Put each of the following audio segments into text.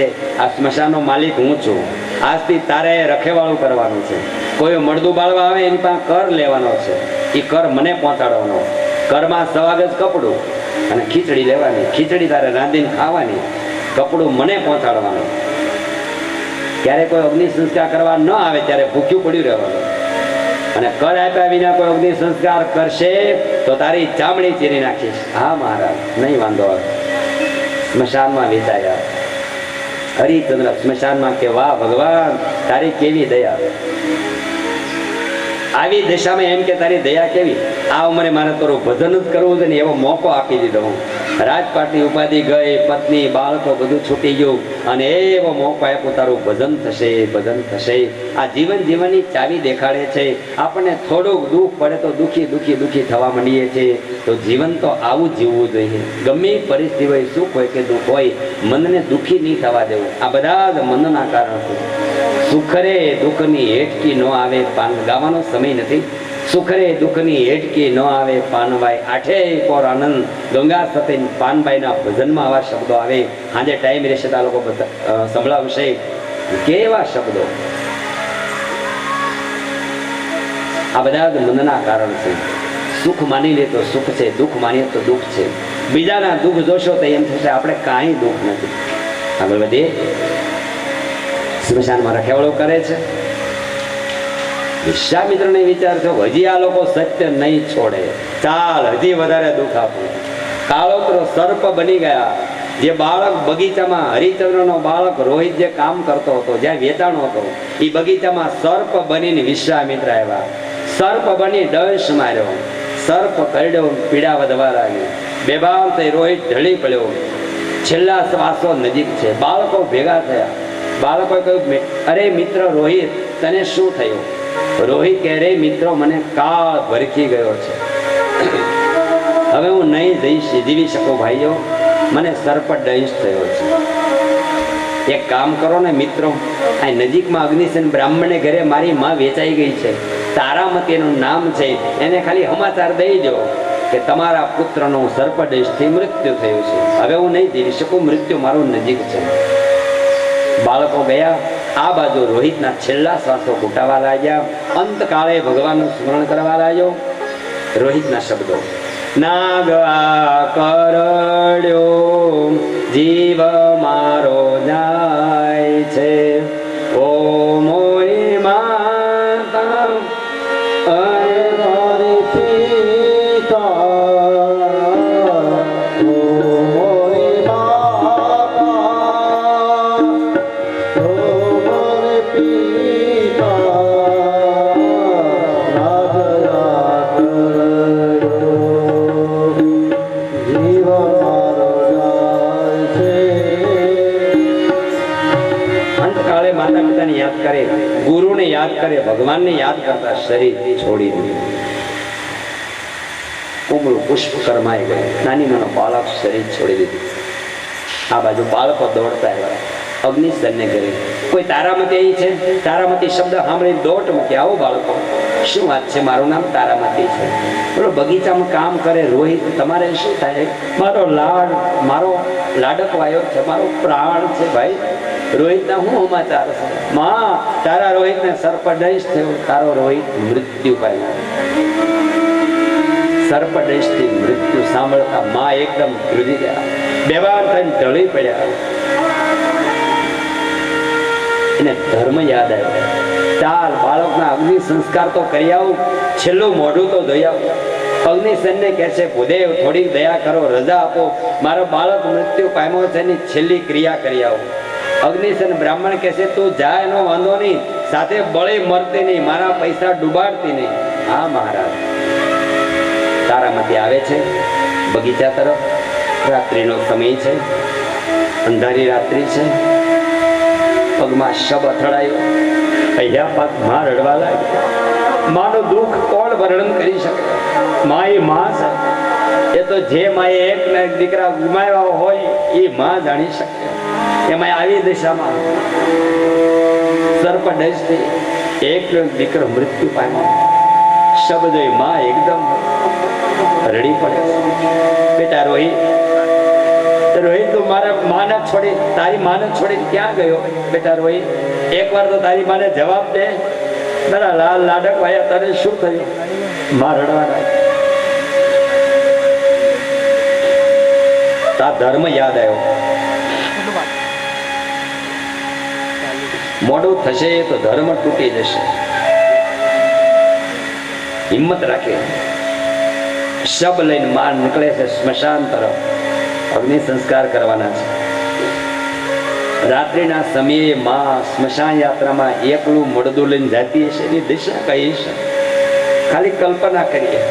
આ સ્મશાનનો માલિક હું છું, આજથી તારે રખેવાળું કરવાનું છે. કોઈ મળદું બાળવા આવે એની પાસે કર લેવાનો છે, એ કર મને પહોંચાડવાનો. કરમાં સવાગજ કપડું અને ખીચડી લેવાની, ખીચડી તારે રાંધીને ખાવાની, કપડું મને પહોંચાડવાનું. ક્યારે કોઈ અગ્નિ સંસ્કાર કરવા ન આવે ત્યારે ભૂખ્યું પડ્યું રહેવાનું. અને કર આપ્યા વિના કોઈ અગ્નિ સંસ્કાર કરશે તો તારી ચામડી ચીરી નાખીશ. હા મહારાજ, નહીં વાંધો આવે. સ્મશાનમાં વેચાયા હરિચંદ્ર સ્મશાનમાં કે વાહ ભગવાન તારી કેવી દયા. આવી દશામાં એમ કે તારી દયા કેવી. આ ઉંમરે મારે તારું ભજન જ કરવું છે ને એવો મોકો આપી દીધો. હું રાજપાટની ઉપાધિ ગઈ, પત્ની બાળકો બધું છૂટી ગયું અને એવો મોકો આપ્યો, તારું ભજન થશે, ભજન થશે. આ જીવન જીવનની ચાવી દેખાડે છે. આપણને થોડુંક દુઃખ પડે તો દુઃખી દુઃખી દુઃખી થવા માંડીએ છીએ. તો જીવન તો આવું જીવવું જોઈએ. ગમે પરિસ્થિતિ હોય, સુખ હોય કે દુઃખ હોય, મનને દુઃખી નહીં થવા દેવું. આ બધા જ મનના કારણ છે. સુખરે દુઃખની હેઠકી ન આવે, પાન ગાવાનો સમય નથી. સુખરે દુઃખની હેઠકી ન આવે પાનબાઈ, આઠે પોર આનંદ ગંગા સતીન પાનબાઈના ભજનમાં આવા શબ્દો આવે. આજે ટાઈમ રહેશે તો આ લોકો સંભળાવશે કેવા શબ્દો. આ બધા જ મનના કારણ છે. સુખ માની લે તો સુખ છે, દુઃખ માનીએ તો દુઃખ છે. બીજાના દુઃખ જોશો તો એમ થશે આપણે કાંઈ દુઃખ નથી. આગળ વધીએ. સ્મશાનમાં રખેવાળો કરે છે. વિશ્વામિત્રને વિચાર થયો હજી આ લોકો સત્ય નહીં છોડે, ચાલ હજી વધારે દુઃખ આપું. કાળોતરો સર્પ બની ગયા. જે બાળક બગીચામાં હરિચંદ્રનો બાળક રોહિત જે કામ કરતો હતો, જ્યાં વેચાણો હતો, એ બગીચામાં સર્પ બનીને વિશ્વામિત્ર આવ્યા. સર્પ બની દંશ માર્યો, સર્પ કરડ્યો, પીડા વધવા લાગી. બેભાન થઈ રોહિત ઢળી પડ્યો. છેલ્લા શ્વાસો નજીક છે. બાળકો ભેગા થયા. બાળકોએ કહ્યું, અરે મિત્ર રોહિત, તને શું થયું? રોહિત કહે, રે મિત્રો, મને કાળ ભરખી ગયો છે. હવે હું નહીં જીવી શકું ભાઈઓ, મને સર્પ દંશ થયો છે. એક કામ કરો ને મિત્રો, આ નજીકમાં અગ્નિસેન બ્રાહ્મણને ઘરે મારી માં વેચાઈ ગઈ છે, તારામતી એનું નામ છે, એને ખાલી સમાચાર દઈ દો કે તમારા પુત્રનો સર્પદંશથી મૃત્યુ થયું છે. હવે હું નહીં જીવી શકું, મૃત્યુ મારું નજીક છે. બાળકો ગયા. આ બાજુ રોહિતના છેલ્લા શ્વાસો ઘૂંટાવા લાગ્યા. અંતકાળે ભગવાનનું સ્મરણ કરવા લાગ્યો. રોહિતના શબ્દો, નાગ આ કરડ્યો જીવ મારો જાય છે, ઓ મોરી માતા ગુરુને યાદ કરે, ભગવાનને યાદ કરતા શરીર છોડી દીધું. ઉમળું પુષ્પ કરમાઈ ગયું. નાની નાનો બાળક શરીર છોડી દીધું. આ બાજુ બાળકો દોડતા આવ્યા અગ્નિસેનને ઘરે. કોઈ તારામતી અહીં છે? તારામતી શબ્દ સાંભળી દોટ મૂકી. આવો બાળકો, શું વાત છે? મારું નામ તારામતી છે. બોલો, બગીચામાં કામ કરે રોહિત, તમારે શું થાય? મારો લાડ, મારો લાડક વાયો છે, મારો પ્રાણ છે ભાઈ. રોહિતના હું સમાચાર છે? માં, તારા રોહિતને સર્પદંશ થયો, તારો રોહિત મૃત્યુ પામ્યો. સર્પદંશથી મૃત્યુ સાંભળતા માં એકદમ ધ્રુજી ગયા, બેભાન થઈને ઢળી પડ્યા. એને ધર્મ યાદ આવ્યો. ચાલ બાળકના અગ્નિ સંસ્કાર તો કરી આવું, છેલ્લું મોઢું તો ધોઈ આવું. અગ્નિસેનને કહે છે, ભૂદેવ થોડીક દયા કરો, રજા આપો, મારો બાળક મૃત્યુ પામ્યો છે, એની છેલ્લી ક્રિયા કરી આવું. અગ્નિસેન બ્રાહ્મણ કહે છે, તું જાય એનો વાંધો નહીં, સાથે બળે મરતી નહીં, મારા પૈસા ડૂબાડતી નહીં. હા મહારાજ. તારામતી આવે છે બગીચા તરફ. રાત્રિનો સમય છે, અંધારી રાત્રિ છે. પગમાં શબ અથડાયો. અહીંયા પાક માં રડવા લાગી. માનું દુઃખ કોણ વર્ણન કરી શકે? માં એ માં છે. એ તો જે માએ એક ને એક દીકરા ગુમાવ્યા હોય એ માં જાણી શકે. એમાં આવી દિશામાં સર્પદંશથી એક દીકરો મૃત્યુ પામ્યો. શબ્દ માં એકદમ રડી પડે. બેટા રોહિત, રોહિત તું મારા માને છોડી તારી માને છોડી ક્યાં ગયો બેટા રોહિત? એકવાર તો તારી માને જવાબ દે. તારા લાલ લાડક વાયા તને શું થયું? માં રડવા લાગી. તા ધર્મ યાદ આવ્યો. મોડું થશે તો ધર્મ તૂટી જશે. હિંમત રાખે. શબ લઈને માર નીકળે છે સ્મશાન તરફ. અગ્નિ સંસ્કાર કરવાના છે. રાત્રિના સમયે માં સ્મશાન યાત્રામાં એકલું મળદું લઈને જતી હશે. એની દિશા કઈ છે ખાલી કલ્પના કરીએ.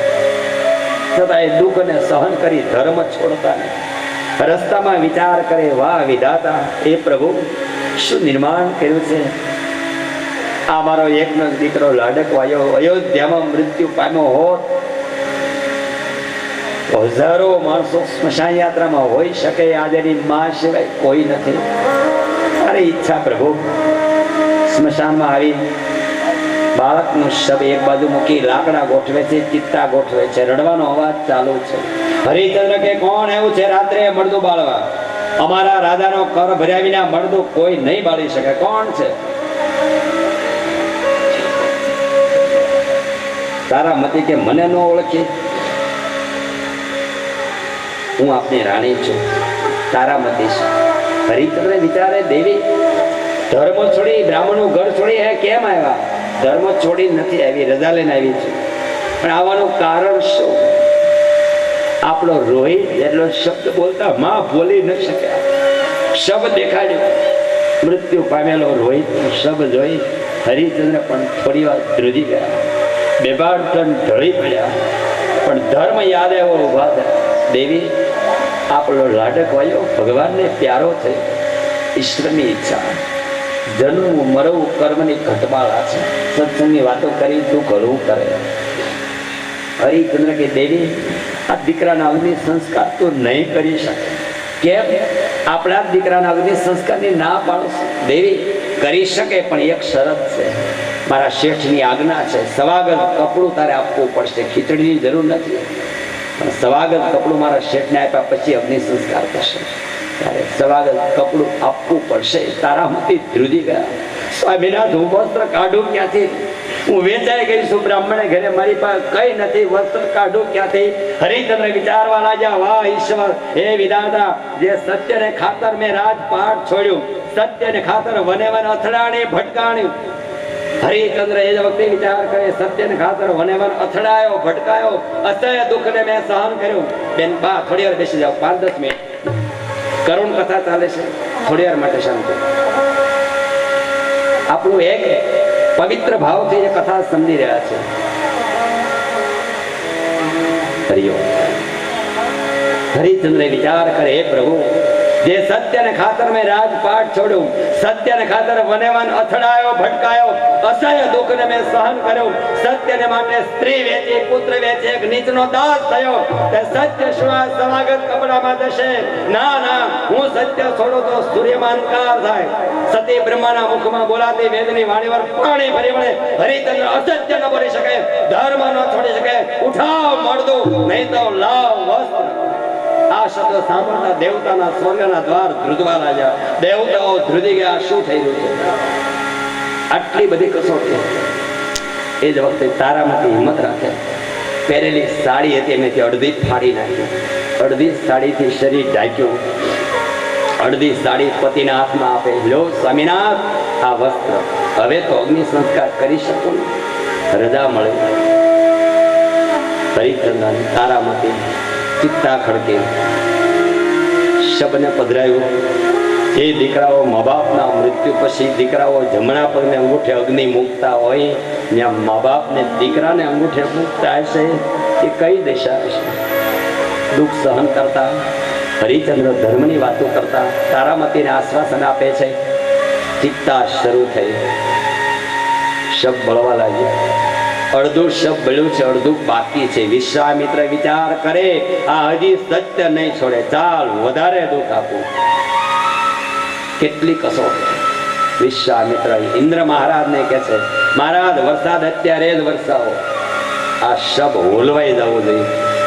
છતાં એ દુઃખને સહન કરી ધર્મ છોડતા નહીં. રસ્તામાં વિચાર કરે, વાહ વિધાતા, એ પ્રભુ શું નિર્માણ કર્યું છે. આ મારો એકનો દીકરો લાડકવાયો અયોધ્યામાં મૃત્યુ પામ્યો હોત, હજારો માણસો સ્મશાન યાત્રામાં હોઈ શકે, આજની માં સિવાય કોઈ નથી. અરે ઈચ્છા પ્રભુ. સ્મશાનમાં આવી બાળકનું શબ એક બાજુ મૂકી લાકડા ગોઠવે છે, ચિત્તા ગોઠવે છે, રડવાનો અવાજ ચાલુ છે. હરિચંદ્ર કે કોણ એવું છે રાત્રે મળદું બાળવા? અમારા રાજાનો કર ભર્યા વિના મળદું કોઈ નહીં બાળી શકે. કોણ છે? તારામતી કે મને ન ઓળખી? હું આપની રાણી છું, તારામતી છું. હરિચંદ્ર વિચારે, દેવી ધર્મ છોડી બ્રાહ્મણનું ઘર છોડી હે કેમ આવ્યા? ધર્મ છોડી નથી આવી, રજા લઈને આવી છું. પણ આવવાનું કારણ શું? આપણો રોહિત એટલો શબ્દ બોલતા માં બોલી ન શક્યા. શબ્દ દેખાડ્યો. મૃત્યુ પામેલો રોહિત શબ્દ જોઈ હરિચંદ્ર પણ થોડી વાર ધ્રુજી ગયા. બેબાડ ઢળી પડ્યા. પણ ધર્મ યાદ આવ્યો, ઉભા થયા. દેવી આપણો લાડક વાયો ભગવાનને પ્યારો છે. ઈશ્વરની ઈચ્છા. જન્મ મરવું કર્મની ઘટમાળા છે. સત્સંગની વાતો કરી તું કરવું કરે. હરિચંદ્ર કે દેવી આ દીકરાના અગ્નિ સંસ્કાર તો નહીં કરી શકે. કેમ? આપણા દીકરાના અગ્નિ સંસ્કારની ના પાડો. દેવી કરી શકે પણ એક શરત છે. મારા શેઠની આજ્ઞા છે. સ્વાગત કપડું તારે આપવું પડશે. ખીચડીની જરૂર નથી, પણ સ્વાગત કપડું મારા શેઠને આપ્યા પછી અગ્નિ સંસ્કાર થશે. ત્યારે સ્વાગત કપડું આપવું પડશે. તારામતી ધ્રુજી ગયા. સ્વામિનાથ હું વસ્ત્ર કાઢું ક્યાંથી? હું વેચાઈ ગઈ છું બ્રાહ્મણે ઘરે, મારી પાસે કઈ નથી, વસ્ત્ર કાઢું ક્યાંથી? હરિચંદ્ર વિચારવા લાગ્યા, વાહ ઈશ્વર, હે વિધાતા, જે સત્યને ખાતર મેં રાજપાટ છોડ્યું, સત્યને ખાતર વને વન અથડાણી ભટકાણ્યું. હરિચંદ્ર એ જ વખતે વિચાર કરે, સત્યને ખાતર વને વન અથડાયો ભટકાયો, અસહ્ય દુઃખને મેં સહન કર્યું. બેન બા થોડી વાર બેસી જાઓ, 5-10 મિનિટ. કરુણ કથા ચાલે છે, થોડી વાર માટે શાંતિ. આપણું એક પવિત્ર ભાવથી એ કથા સમજી રહ્યા છે. હરિઓમ. હરિચંદ્ર વિચાર કરે, હે પ્રભુ, જે સત્યને ખાતર મેં રાજપાટ છોડ્યું, સત્યને ખાતર વને વન અથડાયો ભટકાયો, અસહ્ય દુઃખને મેં સહન કર્યું, સત્યને માટે સ્ત્રી વેચી, પુત્ર વેચી, એક નીચનો દાસ થયો, તે સત્ય શું આ સ્વાગત કપડામાં જશે? ના ના, હું સત્ય છોડું તો સૂર્યમાં અંધકાર થાય. સતી બ્રહ્માના મુખમાં બોલાતી વેદની વાણી પર પાણી ભરી વળે. હરિચંદ્ર અસત્ય ન બોલી શકે, ધર્મ ન છોડી શકે. ઉઠાવ મળદું, નહીં તો લાવ વસ્ત્ર. આ શબ્દ સાંભળતા દેવતાના સ્વર્ગના દ્વાર ધ્રુજવા લાગ્યા. દેવતાઓ ધ્રુજી ગયા, શું થઈ રહ્યું છે? આટલી બધી કસોટી. એ જ વખતે તારામાંથી હિંમત રાખે. પહેરેલી સાડી હતી એમાંથી અડધી ફાડી નાખી. અડધી સાડીથી શરીર ઢાંક્યું. અડધી સાડી પતિના હાથમાં આપે. લો સ્વામિનાથ, આ વસ્ત્ર, હવે તો અગ્નિ સંસ્કાર કરી શકું. રજા મળે. હરિચંદ્ર તારામાંથી ચિત્તા ખડકે શબને પધરાયું. જે દીકરાઓ મા બાપના મૃત્યુ પછી દીકરાઓ જમણા પગને અંગૂઠે અગ્નિ મૂકતા હોય, ત્યાં મા બાપને દીકરાને અંગૂઠે મૂકતા હશે, એ કઈ દિશા હશે? દુઃખ સહન કરતા હરિચંદ્ર ધર્મની વાતો કરતા તારામતીને આશ્વાસન આપે છે. ચિત્તા શરૂ થઈ. શબ બળવા લાગ્યા. અડધું શબ બળ્યું છે, અડધું બાકી છે. વિશ્વામિત્ર વિચાર કરે, આ હજી સત્ય નહીં છોડે, ચાલ વધારે દુઃખ આપું. કેટલી કસોટી. વિશ્વામિત્ર ઇન્દ્ર મહારાજને કહે છે, મહારાજ વરસાદ અત્યારે જ વરસાવો. આ શબ હોલવાઈ જવું જોઈએ,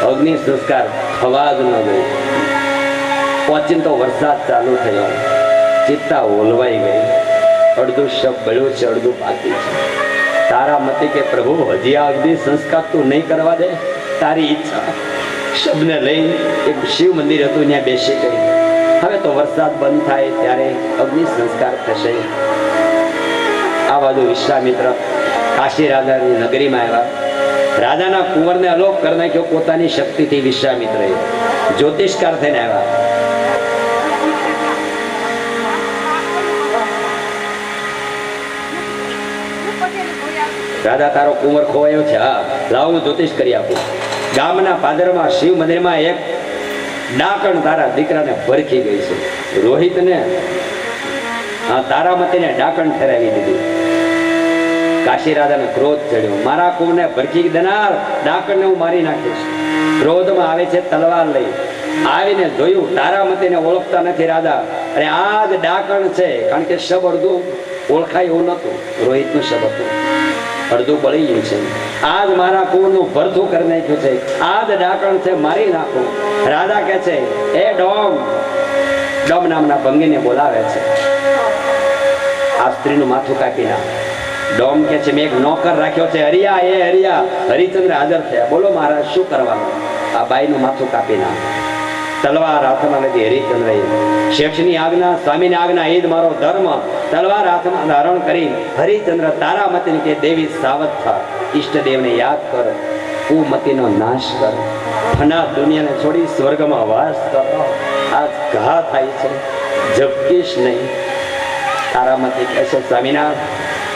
અગ્નિ સંસ્કાર થવા જ ન જોઈએ. પહોંચીને તો વરસાદ ચાલુ થયો, ચિત્તા ઓલવાઈ ગઈ, અડધું શબ બળ્યું છે, અડધું બાકી છે. તારામતી કે પ્રભુ હજી આ અગ્નિ સંસ્કાર તું નહીં કરવા દે, તારી ઈચ્છા. શબને લઈ એક શિવ મંદિર હતું, ત્યાં બેસી ગઈ. હવે તો વરસાદ બંધ થાય ત્યારે અગ્નિ સંસ્કાર થશે. આ બાજુ વિશ્વામિત્ર કાશી રાજાની નગરીમાં આવ્યા. રાજાના કુંવરને અલોપ કરી નાખ્યો પોતાની શક્તિથી. વિશ્વામિત્રએ જ્યોતિષકાર થઈને આવ્યા. રાજા તારો કુંવર ખોવાયો છે, હા લાવ હું જ્યોતિષ કરી આપું. ગામના પાદરમાં શિવ મંદિરમાં એક ડાકણ તારા દીકરાને ભરખી ગઈ છે. રોહિતને તારામતીને ડાકણ ઠેરાવી દીધી. કાશી રાજાને ક્રોધ ચડ્યો, મારા કુંવરને ભરખી દેનાર ડાકણને હું મારી નાખીશ. ક્રોધમાં આવે છે તલવાર લઈ. આવીને જોયું તારામતીને ઓળખતા નથી રાજા. અરે આ જ ડાકણ છે, કારણ કે શબ અડધું ઓળખાય એવું નતું. રોહિતનું શબ હતું, અડધું બળી ગયું છે. આજ મારા કુળનું ભરથું કરી નાખ્યું છે. આ જ ડાકણ છે, મારી નાખું. રાજા કે છે એ ડોમ. ડોમ નામના ભંગીને બોલાવે છે. આ સ્ત્રીનું માથું કાપી નાખ. ડોમ કે છે મેં એક નોકર રાખ્યો છે, હરિયા. એ હરિયા હરિચંદ્ર હાજર થયા. બોલો મહારાજ શું કરવાનું? આ બાઈનું માથું કાપી નાખ. તલવાર હાથમાં લીધી હરિચંદ્રએ. શેઠની આજ્ઞા, સ્વામીની આજ્ઞા, એ જ મારો ધર્મ. તલવાર હાથમાં ધારણ કરી હરિચંદ્ર તારામતીને કે દેવી સાવધ થા, ઈષ્ટદેવને યાદ કર, કુમતીનો નાશ કર, ફના દુનિયાને છોડી સ્વર્ગમાં વાસ કર. આજ ઘા થાય છે, જપકીશ નહીં. તારામતી કહે છે સ્વામિનાથ,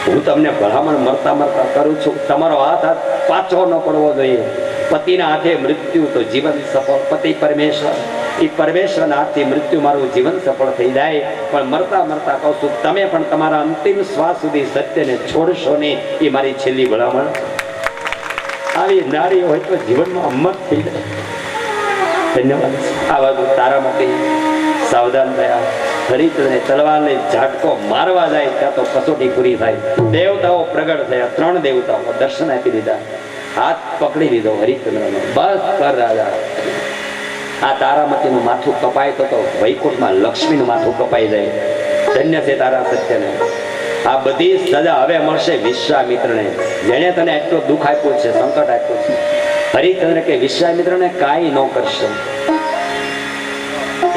હું તમને ભલામણ મરતા મરતા કરું છું, તમારો હાથ પાછો ન પડવો જોઈએ. પતિના હાથે મૃત્યુ તો જીવન સફળ. પતિ પરમેશ્વર, એ પરમેશ્વરના હાથથી મૃત્યુ મારું જીવન સફળ થઈ જાય. પણ મરતા મરતા કહું છું, તમે પણ તમારા અંતિમ શ્વાસ સુધી સત્યને છોડશો નહીં. એ મારી છેલ્લી ભલામણ. આવી નારી હોય તો જીવનમાં અમર થઈ જાય. ધન્યવાદ. આ બાજુ તારામતી સાવધાન થયા. હરિચંદ્રને તલવાર લઈ ઝાટકો મારવા જાય ત્યાં તો કસોટી પૂરી થાય. દેવતાઓ પ્રગટ થયા. 3 દેવતાઓ દર્શન આપી દીધા. હાથ પકડી લીધો હરિચંદ્રનો. બસ કર રાજા. આ તારામતીનું માથું કપાય તો વૈકુંઠમાં લક્ષ્મીનું માથું કપાઈ જાય. ધન્ય છે તારા સત્યને. આ બધી સજા હવે મળશે વિશ્વામિત્રને, જેણે તને એટલો દુઃખ આપ્યું છે, સંકટ આપ્યું છે. હરિચંદ્ર કે વિશ્વામિત્રને કાંઈ ન કરશો,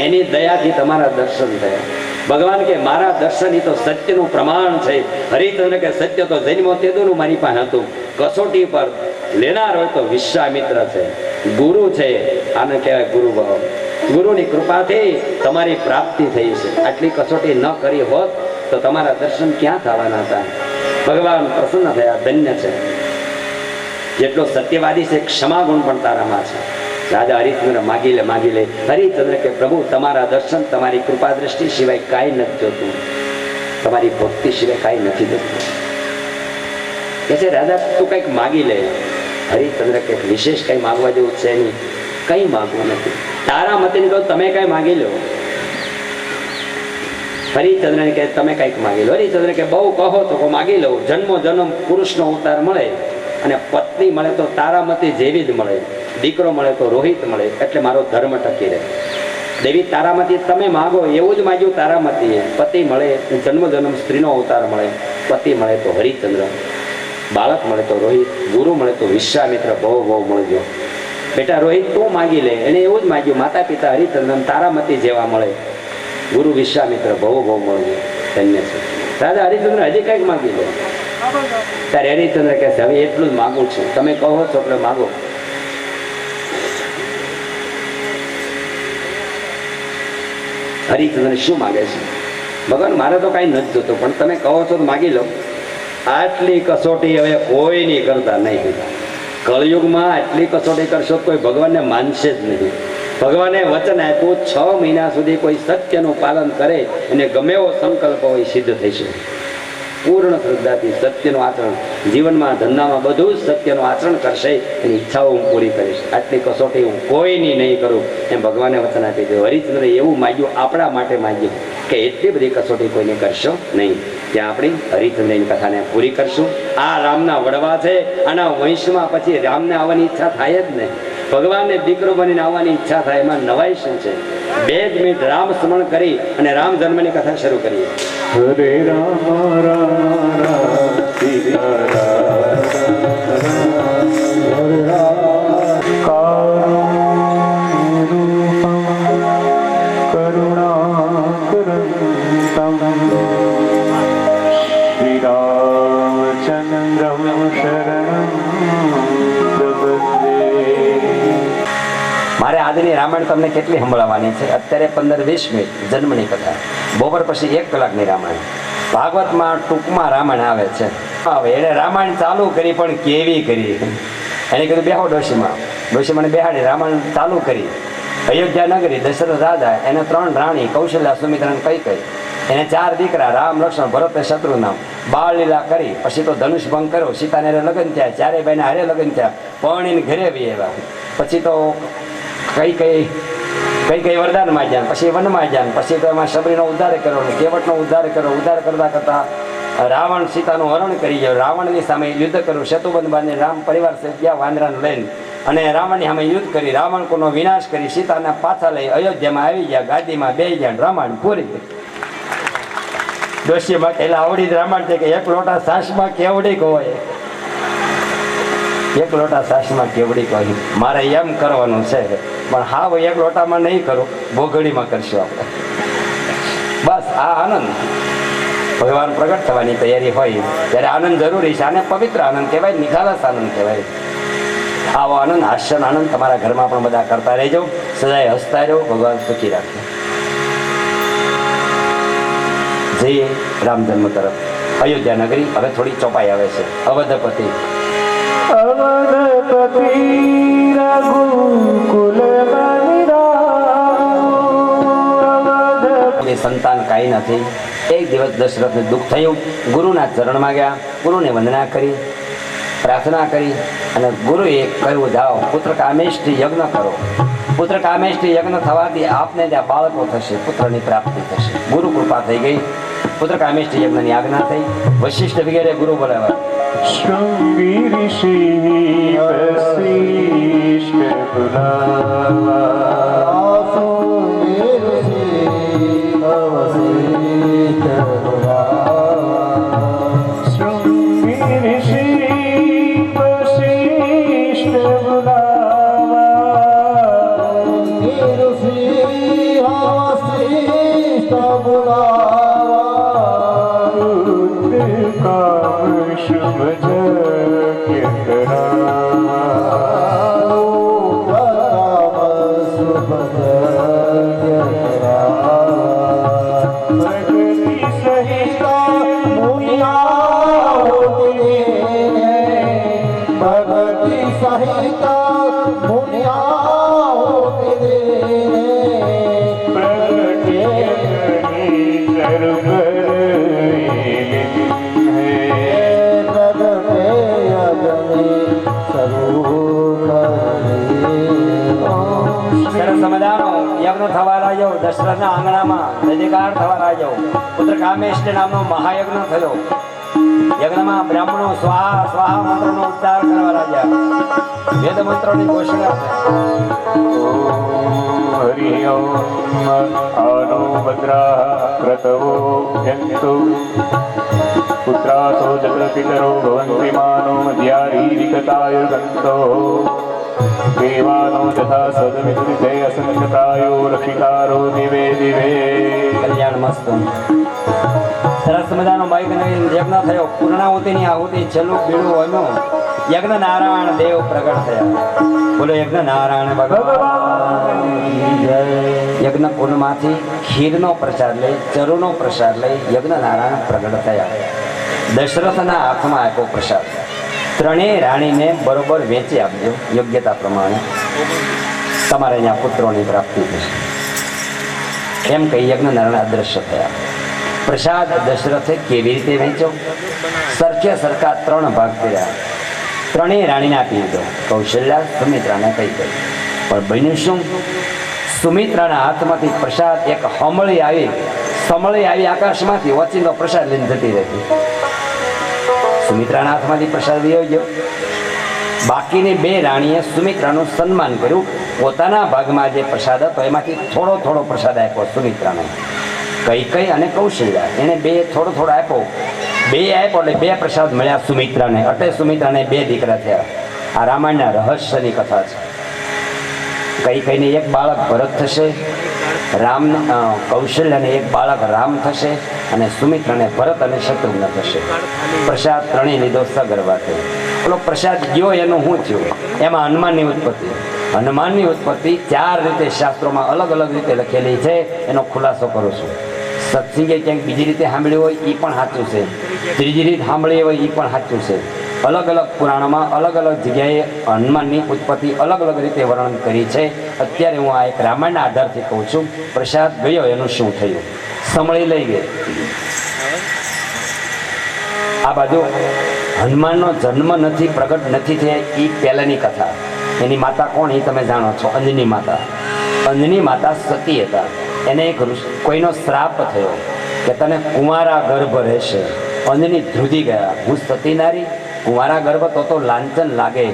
એની દયાથી તમારા દર્શન થયા. ભગવાન કે મારા દર્શન તો સત્યનું પ્રમાણ છે. હરિચંદ્ર કે સત્ય તો જન્મો તેદુનું મારી પાસે હતું. કસોટી પર લેનાર હોય તો વિશ્વામિત્ર છે, ગુરુ છે. આને કહેવાય ગુરુ ભાવ. ગુરુની કૃપાથી તમારી પ્રાપ્તિ થઈ છે. આટલી કસોટી ન કરી હોત તો તમારા દર્શન ક્યાં થવાના હતા? ભગવાન પ્રસન્ન થયા. ધન્ય છે. જેટલો સત્યવાદી છે, ક્ષમા ગુણ પણ તારામાં છે. રાજા હરિચંદ્ર માગી લે. હરિચંદ્ર કે પ્રભુ તમારા દર્શન, તમારી કૃપા દ્રષ્ટિ સિવાય કાંઈ નથી જોતું, તમારી ભક્તિ સિવાય કાંઈ નથી જોતું. કે છે રાજા તું કંઈક માગી લે. હરિચંદ્ર કે વિશેષ કંઈ માગવા જેવું છે નહીં, કંઈ માગવું નથી. તારામતીને કહો તમે કંઈ માગી લો. હરિચંદ્રને કહે તમે કંઈક માગી લો. હરિચંદ્ર કે બહુ કહો તો માગી લો. જન્મો જન્મ પુરુષનો અવતાર મળે, અને પત્ની મળે તો તારામતી જેવી જ મળે, દીકરો મળે તો રોહિત મળે, એટલે મારો ધર્મ ટકી રહે. દેવી તારામતી તમે માગો એવું જ માગ્યું તારામતીએ. પતિ મળે, જન્મ જન્મ સ્ત્રીનો અવતાર મળે, પતિ મળે તો હરિચંદ્ર, બાળક મળે તો રોહિત, ગુરુ મળે તો વિશ્વામિત્ર. બહુ મળજો બેટા. રોહિત તું માગી લે. એને એવું જ માગ્યું, માતા પિતા હરિચંદ્ર તારામતી જેવા મળે, ગુરુ વિશ્વામિત્ર. બહુ મળજો. ધન્ય છે. રાજા હરિચંદ્ર હજી કંઈક માગી લે. ત્યારે હરિચંદ્ર કહે છે હવે એટલું જ માગું છું, તમે કહો છો એટલે માગો. હરિચંદ્ર શું માગે છે? ભગવાન મારે તો કાંઈ નથી જોતું, પણ તમે કહો છો તો માગી લો. આટલી કસોટી હવે કોઈની કરતા નહીં. કળયુગમાં આટલી કસોટી કરશો કોઈ ભગવાનને માનશે જ નહીં. ભગવાને વચન આપ્યું 6 મહિના સુધી કોઈ સત્યનું પાલન કરે અને ગમે એવો સંકલ્પ હોય સિદ્ધ થશે. પૂર્ણ શ્રદ્ધાથી સત્યનું આચરણ, જીવનમાં ધંધામાં બધું જ સત્યનું આચરણ કરશે. એની ઈચ્છાઓ હું પૂરી કરીશ. આટલી કસોટી હું કોઈની નહીં કરું એમ ભગવાને વચન આપી દીધું. હરિચંદ્રે એવું માગ્યું, આપણા માટે માગ્યું કે એટલી બધી કસોટી કોઈને કરશો નહીં. ત્યાં આપણી હરિચંદ્રની કથાને પૂરી કરશું. આ રામના વડવા છે. આના વંશમાં પછી રામને આવવાની ઈચ્છા થાય જ નહીં. ભગવાનને દીકરો બનીને આવવાની ઈચ્છા થાય, એમાં નવાઈ શું છે? 2 જ મિનિટ રામ સ્મરણ કરી અને રામ જન્મની કથા શરૂ કરીએ. હરે રામ રામ રામ સીતા રામ હરે રામ કારુણ્યરૂપમ કરુણાકરંતમ શ્રી રામચંદ્રમ શરણં પ્રપદ્યે. મારે આજની રામાયણ તમને કેટલી સંભળાવવાની છે? અત્યારે 15-20 મિનિટ જન્મની કથા, બપોર પછી 1 કલાકની રામાયણ. ભાગવતમાં ટૂંકમાં રામાયણ આવે છે. હવે એને રામાયણ ચાલુ કરી, પણ કેવી કરી? એને કીધું બેહો ડોશીમાં. ડોશીમાને બેહાડી રામાયણ ચાલુ કરી. અયોધ્યા નગરી, દશરથ રાજા, એને 3 રાણી, કૌશલ્યા, સુમિત્રા અને કૈકેયી. એને 4 દીકરા, રામ, લક્ષ્મણ, ભરત અને શત્રુઘ્ન. બાળ લીલા કરી, પછી તો ધનુષ ભંગ કર્યો. સીતાને લગ્ન થયા, 4 ભાઈના હારે લગ્ન થયા, પરણીને ઘરે બી આવ્યા. પછી તો કઈ વરદાન માંગ્યા, પછી વન માંગ્યા, પછી તો એમાં શબરીનો ઉદ્ધાર કર્યો, કેવટનો ઉદ્ધાર કર્યો. ઉદ્ધાર કરતા કરતા રાવણ સીતાનું હરણ કરી ગયો. રાવણની સામે યુદ્ધ કર્યું. સેતુબંધ બાંધી રામ પરિવાર ગયા વાંદરાને લઈને, અને રાવણની સામે યુદ્ધ કરી, રાવણ કોનો વિનાશ કરી, સીતાને પાછા લઈ અયોધ્યામાં આવી ગયા, ગાદીમાં બેસી ગયા, રામાયણ પૂરી ગઈ. ડોશીમાં કહેલા આવડી જ રામાયણ છે કે 1 લોટા છાશમાં કેવડી હોય, 1 લોટા છાશમાં કેવડી કહી. મારે એમ કરવાનું છે, પણ હાવ 1 લોટામાં નહીં કરું, બોઘડીમાં કરશું આપણે. બસ આ આનંદ ભગવાન પ્રગટ થવાની તૈયારી હોય ત્યારે આનંદ જરૂરી છે. આને પવિત્ર આનંદ કહેવાય, નિખાલસ આનંદ કહેવાય. આવો આનંદ, હાસ્યનો આનંદ તમારા ઘરમાં પણ બધા કરતા રહેજો. સદાય હસતા રહો, ભગવાન સુખી રાખે. જઈએ રામ જન્મ તરફ. અયોધ્યા નગરી હવે થોડી ચોપાઈ આવે છે. અવધપતિ અવધપતિ રઘુકુલ સંતાન કાંઈ નથી. એક દિવસ દશરથને દુઃખ થયું. ગુરુના ચરણમાં ગયા, ગુરુને વંદના કરી, પ્રાર્થના કરી, અને ગુરુએ કહ્યું જાઓ પુત્ર કામેષ્ટિ યજ્ઞ કરો. પુત્ર કામેષ્ટિ યજ્ઞ થવાથી આપને ત્યાં બાળકો થશે, પુત્રની પ્રાપ્તિ થશે. ગુરુ કૃપા થઈ ગઈ. પુત્ર કામેષ્ટિ યજ્ઞની આજ્ઞા થઈ. વશિષ્ઠ વગેરે ગુરુ બોલાવ્યા. શૃંગી ઋષિ વશિષ્ઠ બોલાવ્યા. દશરથના આંગણામાં નદીકાર થવા લાગ્યો. પુત્ર કામેષ્ટિ નામનો મહાયજ્ઞ થયો. યજ્ઞમાં બ્રાહ્મણો સ્વાહા સ્વાહા મંત્રનો ઉચ્ચાર કરવા લાગ્યા. વેદ મંત્રોની ઘોષણા હરિ ઓમ આનો ભદ્રા ક્રતવો જંતુ પુત્રાસો જત્ર પિતરો ભવન્તિ માનો મધ્યારી વિકતાયુર્ગંતો દેવાનો તથા સદમિત્રિતે અસંખ્યતાયો રક્ષિતારો દિવે દિવે. કલ્યાણ મસ્ત. સરસ મજાનો યજ્ઞ થયો. પૂર્ણાહુતિની આહુતિ છેલ્લું પીળું હોયનું યજ્ઞ નારાયણ દેવ પ્રગટ થયા. બોલો યજ્ઞ નારાયણ ભગવાન. યજ્ઞ કુંડમાંથી ખીરનો પ્રસાદ લઈ, ચરુનો પ્રસાદ લઈ યજ્ઞ નારાયણ પ્રગટ થયા. દશરથના હાથમાં આપ્યો પ્રસાદ. 3 રાણીને બરોબર વેચી આપજો, યોગ્યતા પ્રમાણે તમારે અહીંયા પુત્રોની પ્રાપ્તિ થશે. એમ કહી યજ્ઞ નારાયણ અદ્રશ્ય થયા. પ્રસાદ દશરથે કેવી રીતે વેચ્યો? સરખે સરખા 3 ભાગ કર્યા. 3 રાણીને આપી દીધો. કૌશલ્યા, સુમિત્રાને કૈકેયી. પણ બન્યું શું? સુમિત્રાના હાથમાંથી પ્રસાદ એક સમળી આવી આકાશમાંથી ઓચિંતો પ્રસાદ લઈને જતી રહી. સુમિત્રાના હાથમાંથી પ્રસાદ લઈ ગયો. બાકીની 2 રાણીએ સુમિત્રાનું સન્માન કર્યું, પોતાના ભાગમાં જે પ્રસાદ હતો એમાંથી થોડો થોડો પ્રસાદ આપ્યો સુમિત્રાને. કઈ અને કૌશલ્યા એને બે થોડો થોડો આપ્યો. બે આપ્યો એટલે બે પ્રસાદ મળ્યા સુમિત્રાને. એટલે સુમિત્રાને બે દીકરા થયા. આ રામાયણના રહસ્યની કથા છે. કઈને એક બાળક ભરત થશે, કૌશલ્યને એક બાળક રામ થશે, અને સુમિત્રાને ભરત અને શત્રુઘ્ન થશે. પ્રસાદ ત્રણેય લીધો સગર્ભાથી. પેલો પ્રસાદ ગયો એનું શું થયું? એમાં હનુમાનની ઉત્પત્તિ. હનુમાનની ઉત્પત્તિ 4 રીતે શાસ્ત્રોમાં અલગ અલગ રીતે લખેલી છે. એનો ખુલાસો કરું છું. સત્સંગે ક્યાંક બીજી રીતે સાંભળ્યું હોય એ પણ સાચું છે, ત્રીજી રીત સાંભળી હોય એ પણ સાચું છે. અલગ અલગ પુરાણોમાં અલગ અલગ જગ્યાએ હનુમાનની ઉત્પત્તિ અલગ અલગ રીતે વર્ણન કરી છે. અત્યારે હું આ એક રામાયણના આધારથી કહું છું. પ્રસાદ ગયો એનું શું થયું? સમળી લઈ ગઈ. આ બાજુ હનુમાનનો જન્મ નથી, પ્રગટ નથી થયા એ પહેલાની કથા. એની માતા કોણ એ તમે જાણો છો, અંજની માતા. અંજની માતા સતી હતા. એને એક કોઈનો શ્રાપ થયો કે તને કુંવારા ગર્ભ રહેશે. અંજની ધ્રુજી ગયા, હું સતી નારી, કુંવારા ગર્ભ તો લાંછન લાગે,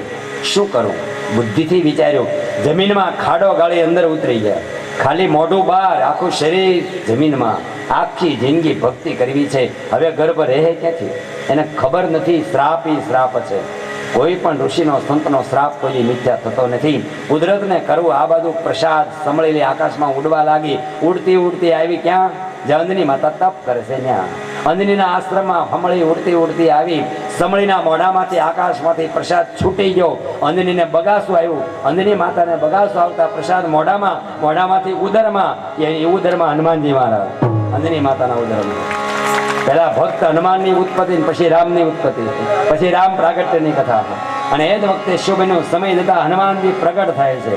શું કરું? બુદ્ધિથી વિચાર્યું, જમીનમાં ખાડો ગાળી અંદર ઉતરી ગયા. ખાલી મોઢું બહાર, આખું શરીર જમીનમાં. આખી જિંદગી ભક્તિ કરવી છે, હવે ગર્ભ રહે ક્યાંથી? એને ખબર નથી શ્રાપ એ શ્રાપ છે. કોઈ પણ ઋષિનો સંતનો શ્રાપ કોઈ મિથ્યા થતો નથી. કુદરતને કરવું. આ બાજુ પ્રસાદ સમળેલી આકાશમાં ઉડવા લાગી. ઉડતી ઉડતી આવી ક્યાં? જે અંજની માતા તપ કરે છે ત્યાં. અંજનીના આશ્રમમાં હમળી ઉડતી ઉડતી આવી. સમળીના મોઢામાંથી આકાશમાંથી પ્રસાદ છૂટી ગયો. અંજનીને બગાસું આવ્યું. અંજની માતાને બગાસું આવતા પ્રસાદ મોઢામાંથી ઉદરમાં, એ ઉદરમાં હનુમાનજી મહારાજ અંજની માતાના ઉદરમાં. પહેલા ભક્ત હનુમાનની ઉત્પત્તિ, પછી રામની ઉત્પત્તિ, પછી રામ પ્રાગટ્યની કથા. અને એ જ વખતે શું બન્યું? સમય જતા હનુમાનજી પ્રગટ થાય છે.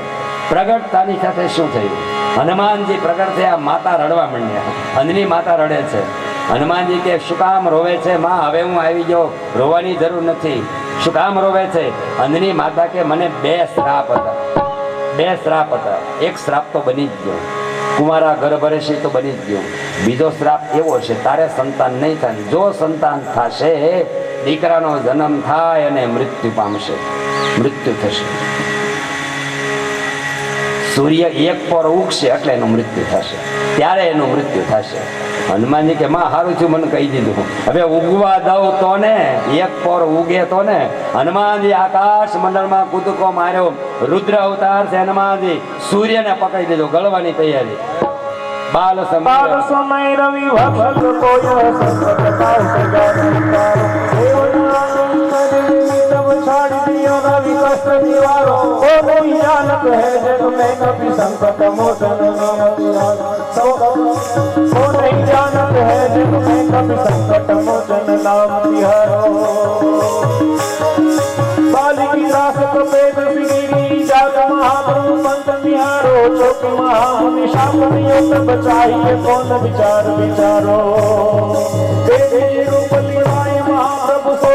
પ્રગટતાની સાથે શું થયું? હનુમાનજી પ્રગટ થયા, માતા રડવા માંડ્યા. અંજની માતા રડે છે. હનુમાનજી કે શું કામ રોવે છે? માં હવે હું આવી ગયો, રોવાની જરૂર નથી. શું કામ રોવે છે? અંજની માતા કે મને 2 શ્રાપ હતા. 2 શ્રાપ હતા. એક શ્રાપ તો બની જ ગયો, કુંવારા ગર્ભ રહેશે તો બની જ ગયો. બીજો શ્રાપ એવો છે, તારે સંતાન નહીં થાય. જો સંતાન થશે, દીકરાનો જન્મ થાય અને મૃત્યુ પામશે, મૃત્યુ થશે. સૂર્ય એક પર ઉગશે એટલે એનું મૃત્યુ થશે, ત્યારે એનું મૃત્યુ થશે. હનુમાનજી કે માં સારું થયું મને કહી દીધું, હવે ઉગવા દઉં તો ને, એક પર ઉગે તો ને. હનુમાનજી આકાશ મંડળમાં કૂદકો માર્યો. રુદ્ર અવતાર છે હનુમાનજી. સૂર્યને પકડી દીધો, ગળવાની તૈયારી. બાલ સમય રવિ ભક્ત કોઈ સંકટ કાલ છાડી દિયો રવિ કષ્ટ નિવારો. ઓ કોઈ જાનત હે જગ મેં કભી સંકટ મોચન ઓ નહીં જાનત હે જગ મેં કભી સંકટ મોચન નામ तिहारो. बालिकी दास कपेद सिगिरी जाग महाप्रभु पंत निहारो. चौक महामुनि शाप नियुक्त बचाइए कौन विचार विचारो. देवी रूप लिवाय महाप्रभु सो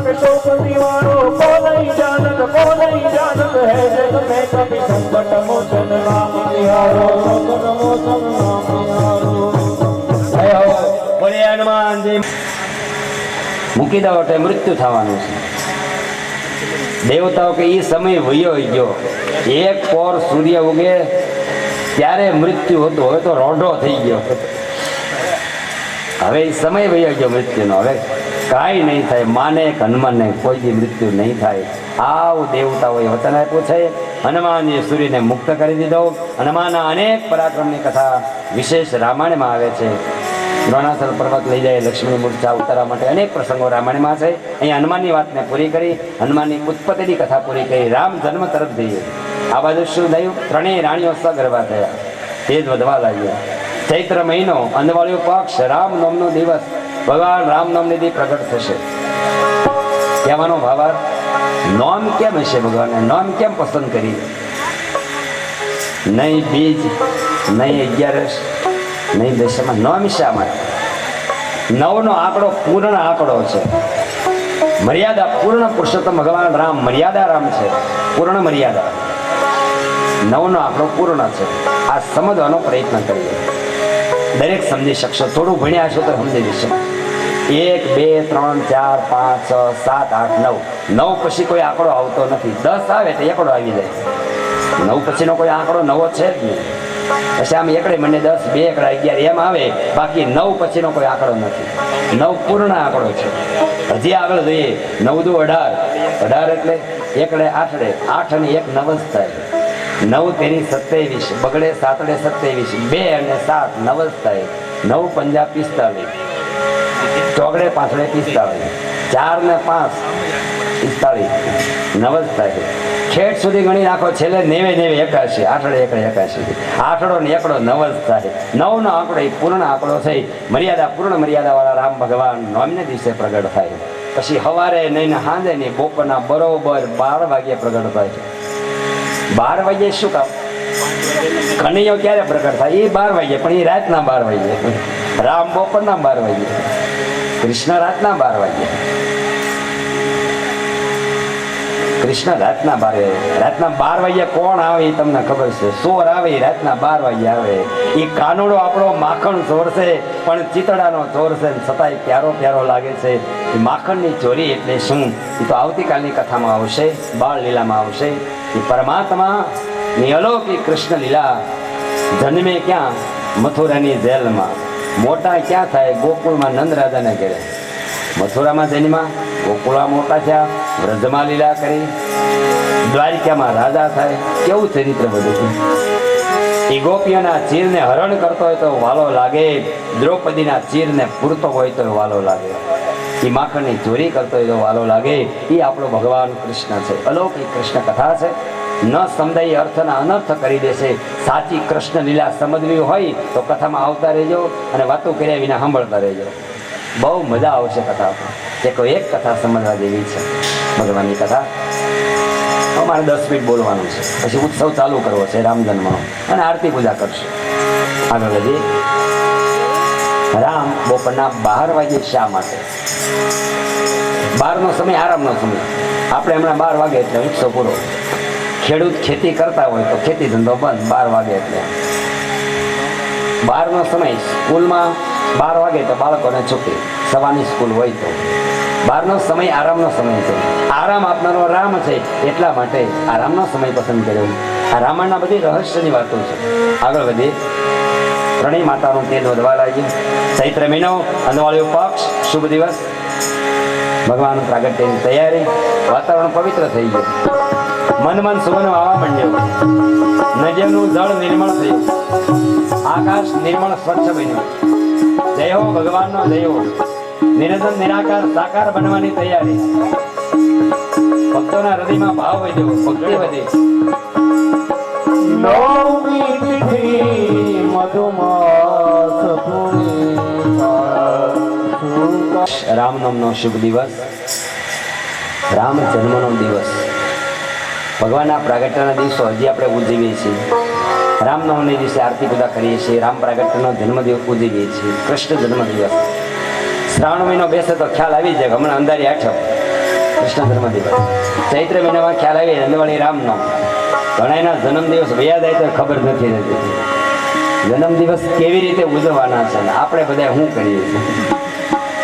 के शोक निवारो. को नहीं जानत है जग में कभी संकट मोचन नाम तिहारो. संकट मोचन नाम तिहारो. बोले हनुमानजी મૂકી દો એટલે મૃત્યુ થવાનું છે. દેવતાઓ કે એ સમય વયો ગયો. એક પોર સૂર્ય ઉગે ત્યારે મૃત્યુ હતો, હવે તો રોઢો થઈ ગયો. હવે એ સમય વયો ગયો મૃત્યુનો. હવે કાંઈ નહીં થાય. માને હનુમાનને કોઈ દી મૃત્યુ નહીં થાય. આવું દેવતાઓએ વચન આપ્યું છે. હનુમાનજી સૂર્યને મુક્ત કરી દીધો. હનુમાનના અનેક પરાક્રમની કથા વિશેષ રામાયણમાં આવે છે. દ્રોણાચલ પર્વત લઈ જાય, લક્ષ્મી મૂર્છા ઉતારવા માટે અનેક પ્રસંગો રામાયણમાં છે. અહીંયા હનુમાનની વાતને પૂરી કરી, હનુમાનની ઉત્પત્તિની કથા પૂરી કરી. રામ જન્મ તરફ જઈએ. આ બાજુ શું થયું? 3 રાણીઓ સગર્ભા થયા. તેજ વધવા લાગ્યો. ચૈત્ર મહિનો, અંધવાળિયો પક્ષ, રામનવમનો દિવસ. ભગવાન રામનવમી દી પ્રગટ થશે. કહેવાનો ભાવાર્થ, નોમ કેમ હશે ભગવાને? નોમ કેમ પસંદ કરી? નહીં બીજ, નહીં 11, નહીં દશામાં. નોમ શા માટે? 9નો આંકડો પૂર્ણ આંકડો છે. મર્યાદા પૂર્ણ. પુરુષોત્તમ ભગવાન રામ મર્યાદા રામ છે, પૂર્ણ મર્યાદા. 9નો આંકડો પૂર્ણ છે. આ સમજવાનો પ્રયત્ન કરીએ. દરેક સમજી શકશો. થોડું ભણ્યા છો તો સમજી જશો. 1, 2, 3, 4, 5, 6, 7, 8, 9. 9 પછી કોઈ આંકડો આવતો નથી. 10 આવે તો એકડો આવી જાય. 9 પછીનો કોઈ આંકડો નવો છે જ નહીં. પછી આમ એકડે મને 10, 2 એકડા 11 એમ આવે, બાકી 9 પછીનો કોઈ આંકડો નથી. 9 પૂર્ણ આંકડો છે. હજી આગળ જોઈએ, 9 દુ 18, 18 એટલે એકડે 8, 8 અને 1 9 જ થાય. 9 તેરી 27, બગડે 7 27, 2 અને 7 9 જ થાય. 9 પંજા 45, ચોગડે 5 45, 4 ને 5 45, 9 જ થાય. છેઠ સુધી ગણી નાખો, છેલ્લે 9 81, 8 એકડે 81, આઠડો ને એકડો 9 જ થાય. 9 નો આંકડો એ પૂર્ણ આંકડો છે. મર્યાદા પૂર્ણ મર્યાદા વાળા રામ ભગવાન નોમને દિવસે પ્રગટ થાય. પછી સવારે નહીં ને સાંજે નહીં, બપોરના બરોબર 12 વાગ્યે પ્રગટ થાય છે. 12 વાગ્યે શું કામ? કનૈયો ક્યારે પ્રગટ થાય? એ 12 વાગ્યે, પણ એ રાતના 12 વાગ્યે. રામ બપોરના 12 વાગ્યે, કૃષ્ણ રાતના 12 વાગ્યે. કૃષ્ણ રાતના 12 વાગ્યે કોણ આવે એ તમને ખબર છે? સોર આવે એ રાતના 12 વાગ્યે આવે. એ કાનુડો આપણો માખણ ચોર છે, પણ ચિતડાનો ચોર છે, છતાંય પ્યારો પ્યારો લાગે છે. એ માખણની ચોરી એટલે શું? એ તો આવતીકાલની કથામાં આવશે, બાળ લીલામાં આવશે. એ પરમાત્માની અલૌકિક કૃષ્ણ લીલા જન્મે ક્યાં? મથુરાની જેલમાં. મોટા ક્યાં થાય? ગોકુળમાં નંદ રાજાને ઘેરે. મથુરામાં જન્મા, ગોકુળમાં મોટા થયા, વ્રજમાં લીલા કરી, દ્વારિકામાં રાજા થાય. કેવું ચરિત્ર બધું! એ ગોપીઓના ચીરને હરણ કરતો હોય તો વાલો લાગે, દ્રૌપદીના ચીરને પૂરતો હોય તો વાલો લાગે, એ માખણની ચોરી કરતો હોય તો વાલો લાગે. એ આપણો ભગવાન કૃષ્ણ છે. અલૌકિક કૃષ્ણ કથા છે. ન સમજાય અર્થના અનર્થ કરી દેશે. સાચી કૃષ્ણ લીલા સમજવી હોય તો કથામાં આવતા રહેજો અને વાતો કર્યા વિના સાંભળતા રહેજો. બહુ મજા આવશે કથા. એક કથા સમજવા જેવી છે ભગવાનની કથા. અમારે 10 મિનિટ બોલવાનું છે, પછી ઉત્સવ ચાલુ કરવો છે રામ જન્મનો, અને આરતી પૂજા કરશું. આગળ વધી. રામ બપોરના 12 વાગે શા માટે? 12નો સમય આરામનો સમય. આપણે હમણાં 12 વાગે એટલે ઉત્સવ પૂરો. ખેડૂત ખેતી કરતા હોય તો ખેતી ધંધો બંધ 12 વાગે એટલે. 12નો સમય સ્કૂલમાં 12 વાગે તો બાળકોને છૂટી, સવારની સ્કૂલ હોય તો. 12નો સમય આરામનો સમય છે. આરામ આપનારો રામ છે, એટલા માટે આરામનો સમય પસંદ કર્યો. આ રામાયણના બધી રહસ્યની વાતો છે. આગળ વધીએ. ત્રણેય માતાનું તેલ વધવા લાગ્યું. ચૈત્ર મહિનો, અંધવાળિયો પક્ષ, શુભ દિવસ. ભગવાન પ્રાગટ્યની તૈયારી. વાતાવરણ પવિત્ર થઈ ગયું. મન સુગંધ આવવા માંડ્યો. નદીનું જળ નિર્મળ થયું. આકાશ નિર્મળ સ્વચ્છ બન્યું. જય હો ભગવાનનો જય હો. નિરંજન નિરાકાર સાકાર બનવાની તૈયારી. ભક્તોના હૃદયમાં ભાવ વધ્યો, ભક્તિ વધી. રામનવમીનો શુભ દિવસ, રામ જન્મનો દિવસ. ભગવાનના પ્રાગટ્યના દિવસો હજી આપણે ઉજવીએ છીએ. રામનવમી દિવસે આરતી પૂજા કરીએ છીએ. રામ પ્રાગટ્યનો જન્મદિવસ ઉજવીએ છીએ. કૃષ્ણ જન્મદિવસ. શ્રાવણ મહિનો બેસે તો ખ્યાલ આવી જાય, હમણાં અંધારી આઠમ, કૃષ્ણ જન્મદિવસ. ચૈત્ર મહિનામાં ખ્યાલ આવી અંધવાળી રામનો. ઘણાના જન્મદિવસ વયા જાય તો ખબર નથી રહેતી. જન્મદિવસ કેવી રીતે ઉજવવાના છે ને આપણે બધા શું કરીએ છીએ?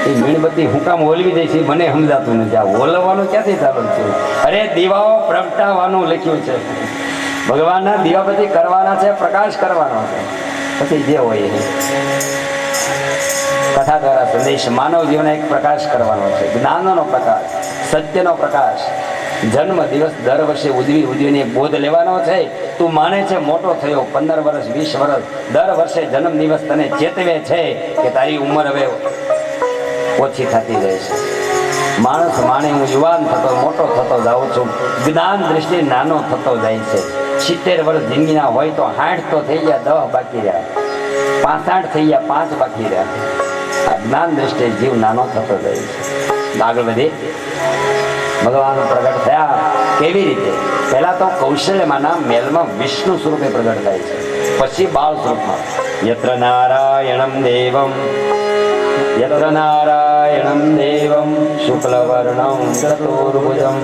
એ મીણબત્તી હું કામ ઓલવી દે છે મને સમજાતું નથી. આ ઓલવવાનું ક્યાંથી ચાલુ છે? અરે દીવાઓ પ્રગટાવવાનું લખ્યું છે. ભગવાનના દીવાબત્તી કરવાના છે, પ્રકાશ કરવાનો છે. પછી જે હોય એ કથા દ્વારા સંદેશ માનવ જીવન એક પ્રકાશ કરવાનો છે. જ્ઞાનનો પ્રકાશ, સત્યનો પ્રકાશ. જન્મ દિવસ દર વર્ષે ઉજવીને બોધ લેવાનો છે. તું માને છે મોટો થયો, 15 વર્ષ 20 વર્ષ, દર વર્ષે જન્મ દિવસ તને ચેતવે છે કે તારી ઉંમર હવે ઓછી થતી રહે છે. માણસ માને હું યુવાન થતો મોટો થતો જાઉં છું, જ્ઞાન દ્રષ્ટિએ નાનો થતો જાય છે. 70 વર્ષ જિંદગીના હોય તો 60 તો થઈ ગયા, 10 બાકી રહ્યા, 65 થઈ ગયા, 5 બાકી રહ્યા. આ જ્ઞાન દ્રષ્ટિએ જીવ નાનો થતો જાય છે. આગળ વધે. ભગવાન પ્રગટ થયા કેવી રીતે? પહેલા તો કૌશલ્યમાંના મહેલમાં વિષ્ણુ સ્વરૂપે પ્રગટ થાય છે, પછી બાળ સ્વરૂપમાં. યત્ર નારાયણમ દેવમ, યત્ર નારાયણમ દેવમ શુક્લવર્ણમ ચતુર્ભુજમ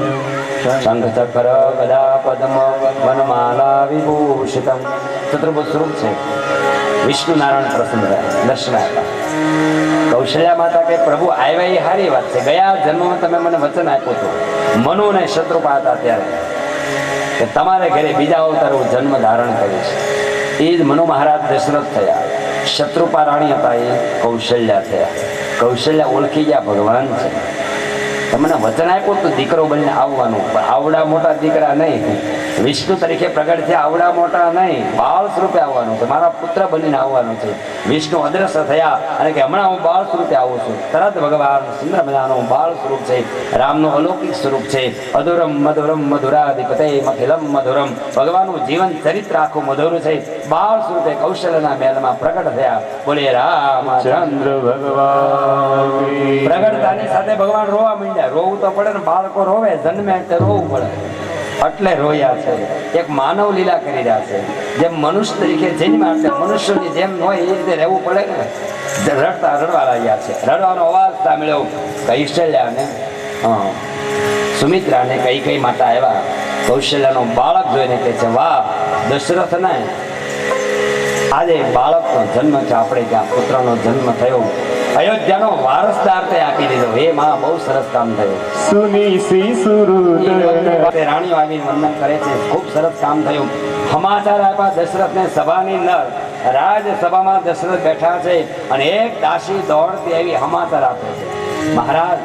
શંખ ચક્ર ગદા પદ્મ વનમાલા વિભૂષિતમ. ચતુર્ભુજ સ્વરૂપ છે. વિષ્ણુ નારાયણ પ્રસન્ન થયા, દર્શન આપ્યા. કૌશલ્યા માતા કે પ્રભુ આવ્યા એ સારી વાત છે. ગયા જન્મમાં તમે મને વચન આપ્યું હતું, મનુ ને શત્રુપા હતા ત્યારે કે તમારે ઘરે બીજા અવતાર હું જન્મ ધારણ કરીશ. એ જ મનુ મહારાજ દશરથ થયા. શત્રુપા રાણી હતા એ કૌશલ્યા થયા. કૌશલ્યા ઓળખી ગયા ભગવાન છે. તમને વચન આપ્યું તો દીકરો બનીને આવવાનું, પણ આવડા મોટા દીકરા નહીં, વિષ્ણુ તરીકે પ્રગટ થયા આવડા મોટા નહીં, બાળ સ્વરૂપે આવવાનું છે. મારા પુત્ર બનીને આવવાનું છે. વિષ્ણુ અદ્રશ્ય થયા અને કે હમણાં હું બાળ સ્વરૂપે આવું છું. તરત ભગવાન સુંદર મજાનું બાળ સ્વરૂપ છે. રામનું અલૌકિક સ્વરૂપ છે. અધુરમ મધુરમ મધુરાધિપતે મખિલમ મધુરમ. ભગવાનનું જીવન ચરિત્ર આખું મધુર છે. બાળ સ્વરૂપે કૌશલ્યના મહેલમાં પ્રગટ થયા. બોલે રામચંદ્ર ભગવાન. પ્રગટતાની સાથે ભગવાન રોવા માંડ્યા. રોવું તો પડે ને, બાળકો રોવે જન્મે એટલે રોવું પડે, એટલે રોયા છે. એક માનવ લીલા કરી રહ્યા છે. જેમ મનુષ્ય તરીકે જન્મ્યા એટલે મનુષ્યની જેમ હોય એ રીતે રહેવું પડે ને. રડવા લાગ્યા છે. રડવાનો અવાજ સાંભળ્યો કૌશલ્યાને, સુમિત્રાને કઈ માતા આવ્યા. કૌશલ્યાનો બાળક જોઈને કહે છે, વાહ દશરથ ને આજે બાળકનો જન્મ છે. આપણે ત્યાં પુત્રનો જન્મ થયો. અયોધ્યાનો વારસદાર તે આપી દીધો. હે માં, બહુ સરસ કામ થયું. રાણીઓ આવીને વંદન કરે છે. ખૂબ સરસ કામ થયું. સમાચાર આપ્યા દશરથને સભાની અંદર. રાજસભામાં દશરથ બેઠા છે અને એક દાસી દોડતી આવી સમાચાર આપે છે, મહારાજ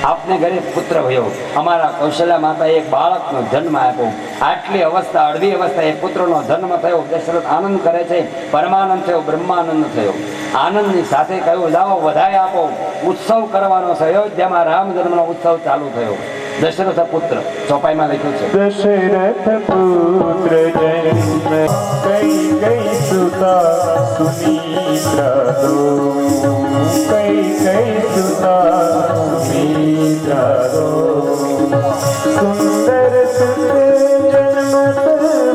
આપને ઘરે પુત્ર ભયો. અમારા કૌશલ્યા માતા એક બાળકનો જન્મ આપ્યો. આટલી અવસ્થા, અડધી અવસ્થા એ પુત્રનો જન્મ થયો. દશરથ આનંદ કરે છે. પરમાનંદ થયો, બ્રહ્માનંદ થયો. આનંદની સાથે કહ્યું, લાવો વધાય આપો, ઉત્સવ કરવાનો છે. અયોધ્યામાં રામ જન્મનો ઉત્સવ ચાલુ થયો. દશરથ પુત્ર ચોપાઈમાં લખ્યું છે, દશરથ પુત્ર જન્મ કઈ સુતા સુમિત્રા દો, કઈ સુતા સુમિત્રા દો. સુંદર સુંદર જન્મ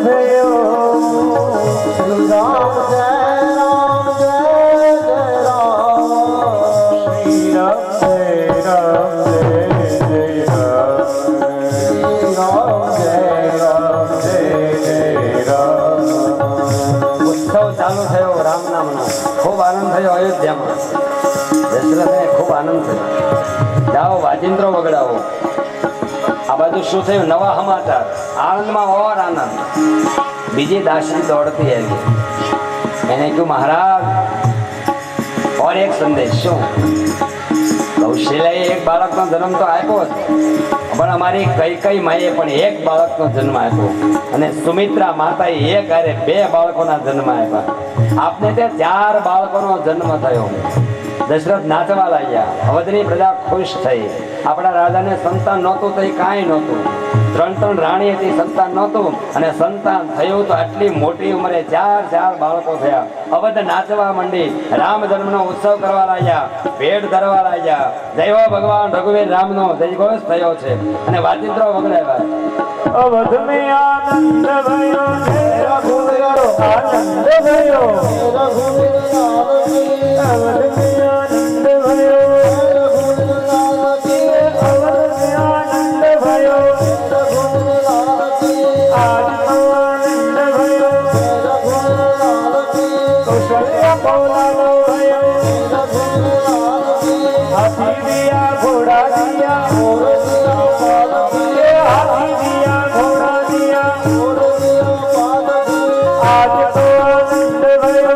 ભયો, રામ જય રામ જય જય રામ, શ્રી રામ જય રામ જય જય રામ, શ્રી રામ જય રામ જય જય રામ. ઉત્સવ ચાલુ થયો રામ નામનો. ખૂબ આનંદ થયો અયોધ્યામાં. દશરથને ખૂબ આનંદ થયો. જાઓ વાજિંદ્રો વગડાવો. આ બાજુ શું થયું? નવા સમાચાર. આનંદમાં ઓર આનંદ. બીજી દાસી દોડતી આવી. એને કહ્યું, મહારાજ ઓર એક સંદેશ. શું? કૌશલ્યાએ એક બાળકનો જન્મ તો આપ્યો જ, પણ અમારી કઈ માએ પણ એક બાળકનો જન્મ આપ્યો, અને સુમિત્રા માતાએ એક હારે 2 બાળકોના જન્મ આપ્યા. આપને ત્યાં 4 બાળકોનો જન્મ થયો. દશરથ નાચવા લાગ્યા. અવધની પ્રજા ખુશ થઈ. આપણા રાજાને સંતાન નહોતું તો એ કાંઈ નહોતું. 3 રાણી હતી, સંતાન નહોતું, અને સંતાન થયું તો આટલી મોટી ઉંમરે 4 બાળકો થયા. અવધ નાચવા માંડી. રામ જન્મનો ઉત્સવ કરવા લાગ્યા. ભેટ ધરવા લાગ્યા. જય હો ભગવાન રઘુવીર રામનો જયઘોષ થયો છે, અને વાજિંત્રો વગડાવ્યા. અવધ में आनंદ भयो, रघुवीर आनंद भयो, रघुवीर अवध में आनंद भयो, रघुवीर अवध में आनंद भयो, रघुवीर आज तो आनंद भयो, रघुवीर कौशल्या को लालो भयो, हाथी दिया घोड़ा दिया, हाथी दिया घोड़ा दिया, आज तो आनंद भयो,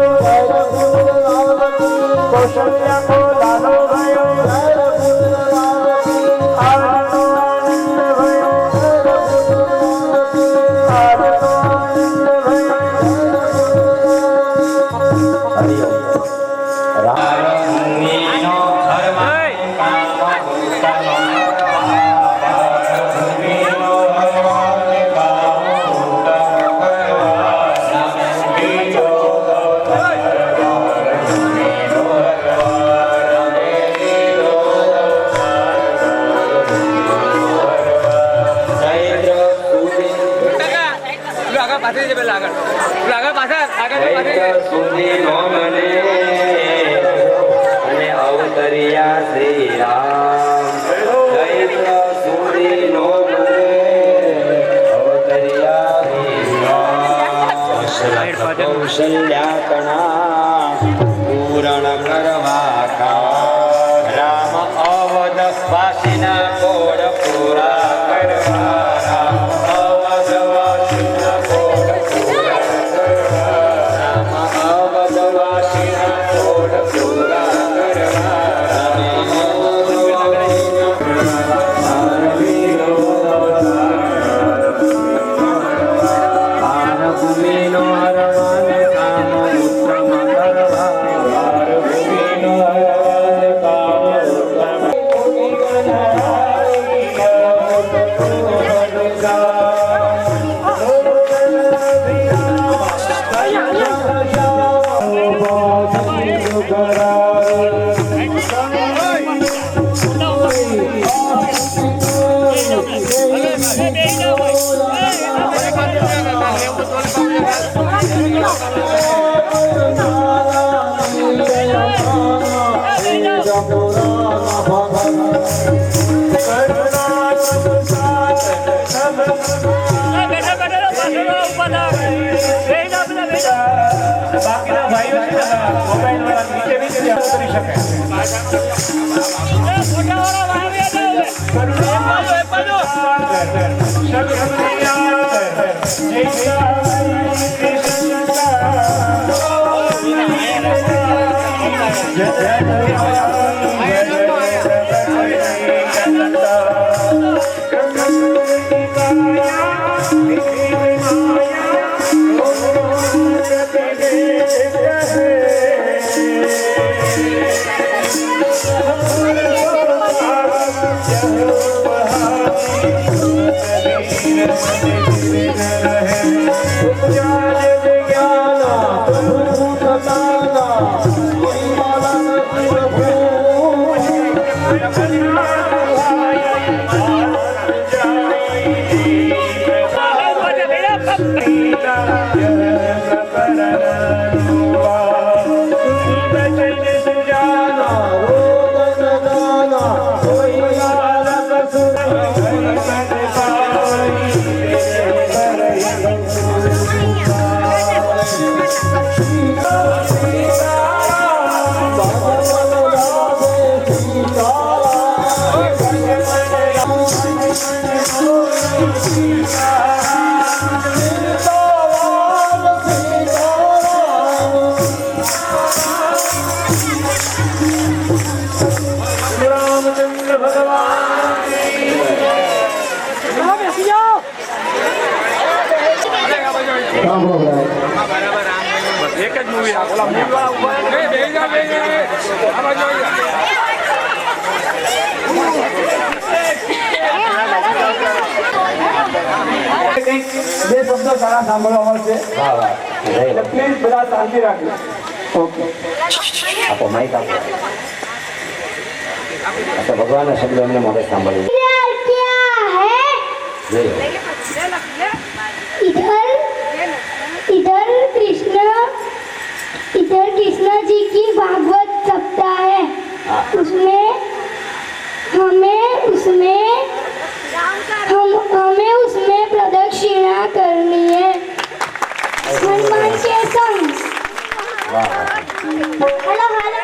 कौशल्या को लालो भयो, आज तो आनंद भयो, आज तो आनंद भयो. હરિઓમ. રામનો સુધી નો મને અને અવતર્યા શ્રી રામ. સુધી નો મને અવતર્યા શ્રી રામ. કૌશલ્યા કણા પૂરણ કરવા કા. રામ અવધ વાસીના કોડ પૂરા કરવા. રામ અવધ બાકીના ભાઈઓ છે ને મોબાઈલ વાળા નીચે નીચે કરી એક જ મૂવી ઓલા મૂવી વાળા ઉભા બે શબ્દો સારા સાંભળવા મળશે. વાહ વાહ જય લો. પ્લીઝ બધા શાંતિ રાખજો. ઓકે આપો માઈક આપો. આ તો ભગવાનના શબ્દો અમને મોઢે સાંભળીએ. क्या है જય લો. इधर कृष्ण जी की भागवत सप्ताह है. उसमें हमें उसमें प्रदक्षिणा करनी है हनुमान के संग. વાહ વાહ. हेलो हेलो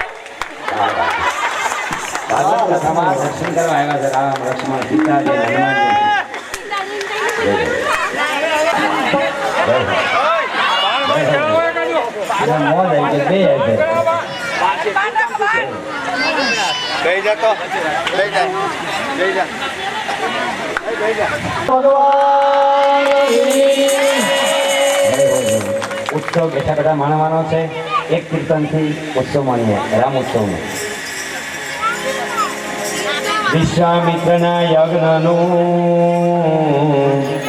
ભાગવત કથામાં દર્શન કરવા આવ્યા છે રામ લક્ષ્મણ સીતાજી અને હનુમાનજી. જય લો. બધા મોજ આવી ગઈ, બે આવી ઉત્સવ બેઠા બેઠા માણવાનો છે. એક કીર્તનથી ઉત્સવ માણીએ રામ ઉત્સવનો. વિશ્વામિત્રના યજ્ઞનું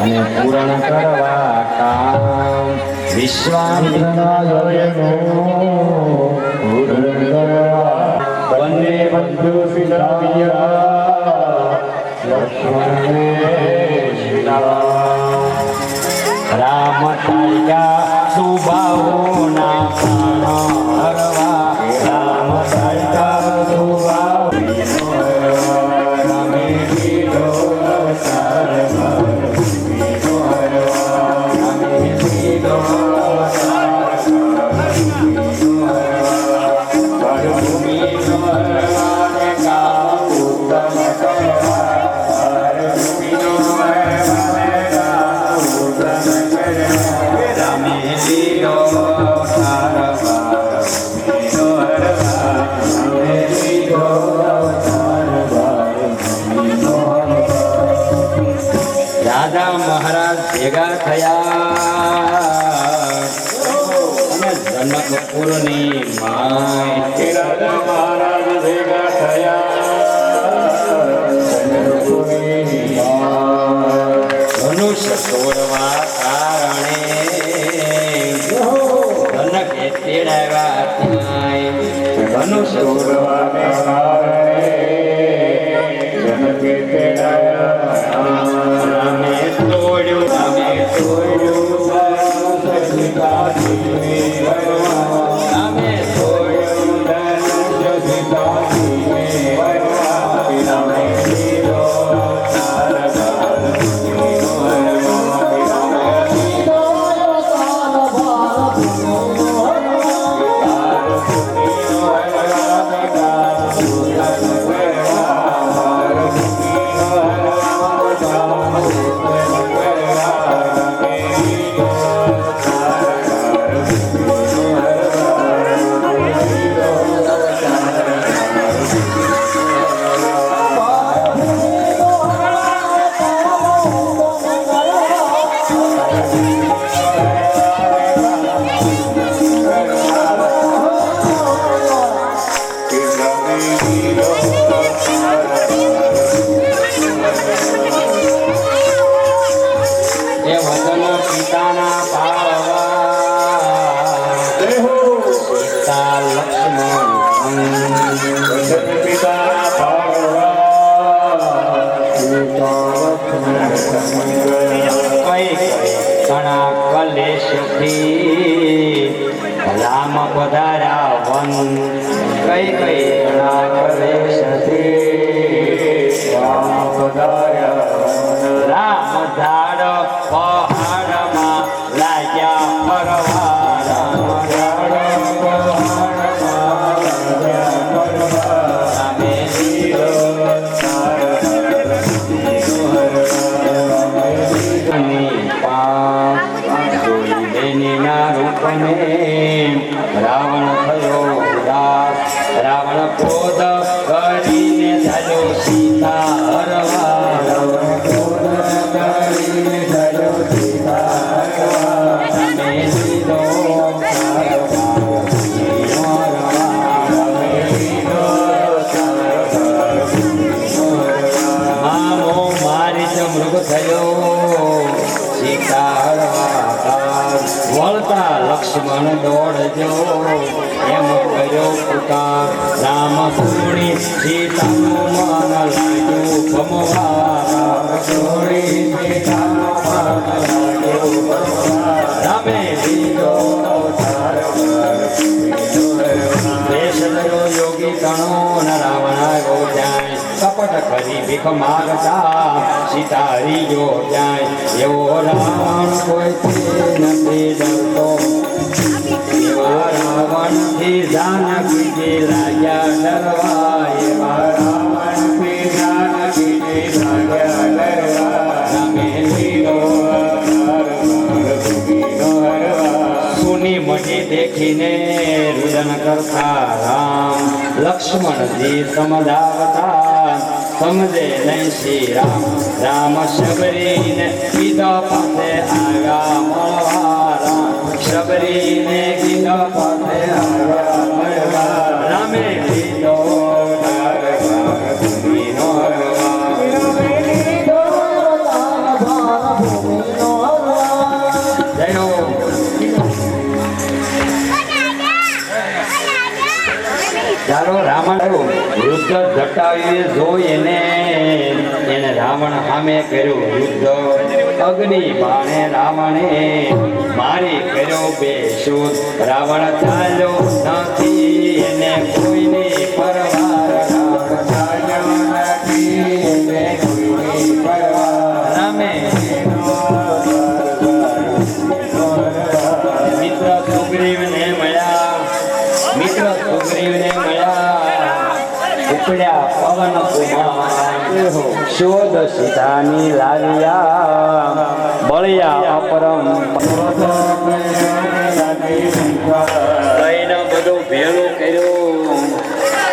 અને પૂરણ કરવા કામ. વિશ્વામિત્રના યજ્ઞનું પૂરણ કરવા બંને બંધુ સિલાવ્યા લક્ષ્મણે શિલા. રામ તાર્યા સુબાહોના પ્રાણો હરવા. રામ તાર્યા સુબાહો રામે લીધો અવતાર ભરવીનો હરવા. રામે લીધો અવતાર ભરવીનો હરવા. ભરભૂમિનો હરવા ને કામ ઉત્તમ કરવા. ભરભૂમિનો હરવા ને કામ ઉત્તમ કરવા. રામે લીધો અવતાર ભરવીનો હરવા. રામે લીધો અવતાર ભરવીનો હરવા. રાજા મહારાજ ભેગા થયા અને જનકપુરની માય. રાજા મહારાજ ભેગા થયા જનકપુરની માય. ધનુષ્ય તોડવા કારણે જનકે તેડાવ્યા ત્યાંય. ધનુષ્ય તોડવાને કારણે જનકે તેડાવ્યા. રામે તોડ્યું ધનુષ્ય સીતાજીને ભગવાન. રામે તોડ્યું ધનુષ્ય સીતાજીને કરીને ચાલ્યો સીતા હરવા રામે લીધો મામો મારી જ મૃગ થયો સીતા હરવા વળતા લક્ષ્મણ દોડજો એમ કર્યો પુકાર રામ સુણી સીતાનું મન લાગ્યું ભમવા રામે લીધો દેશ લયો યોગી ગણો ન રાવણ ગો જાય કપટ કરી ભીખ માગતા સીતા હરી ગયો જાય એવો રાવણ કોઈથી નથી ડરતો એવા રાવણથી જાનકીજી લાગ્યા ડરવા એવા રાવણથી જાનકીજી લાગ્યા ડરવા રામે લીધો સુની મટી દેખીને રુદન કરતા રામ લક્ષ્મણજી સમજાવતા સમજે નહીં શ્રી રામ રામ શબરીને કીધા પાસે આવ્યા મળવા રામ શબરીને કીધા પાસે આવ્યા મળવા રામે લીધો ચાલો રાવણ યુદ્ધ જટાવીએ જોઈ એને રાવણ સામે કર્યું યુદ્ધ અગ્નિ બાણે રાવણે મારી કર્યો બેસુદ રાવણ ચાલ્યો નથી એને કોઈની પરવાર રામે મિત્ર સુગ્રીવને મળ્યા મિત્ર સુગ્રીવને ઉપડ્યા પવન કુમાર શોધ સીતાની લાવ્યા બળ્યા અપરમ લઈને બધું ભેળું કર્યું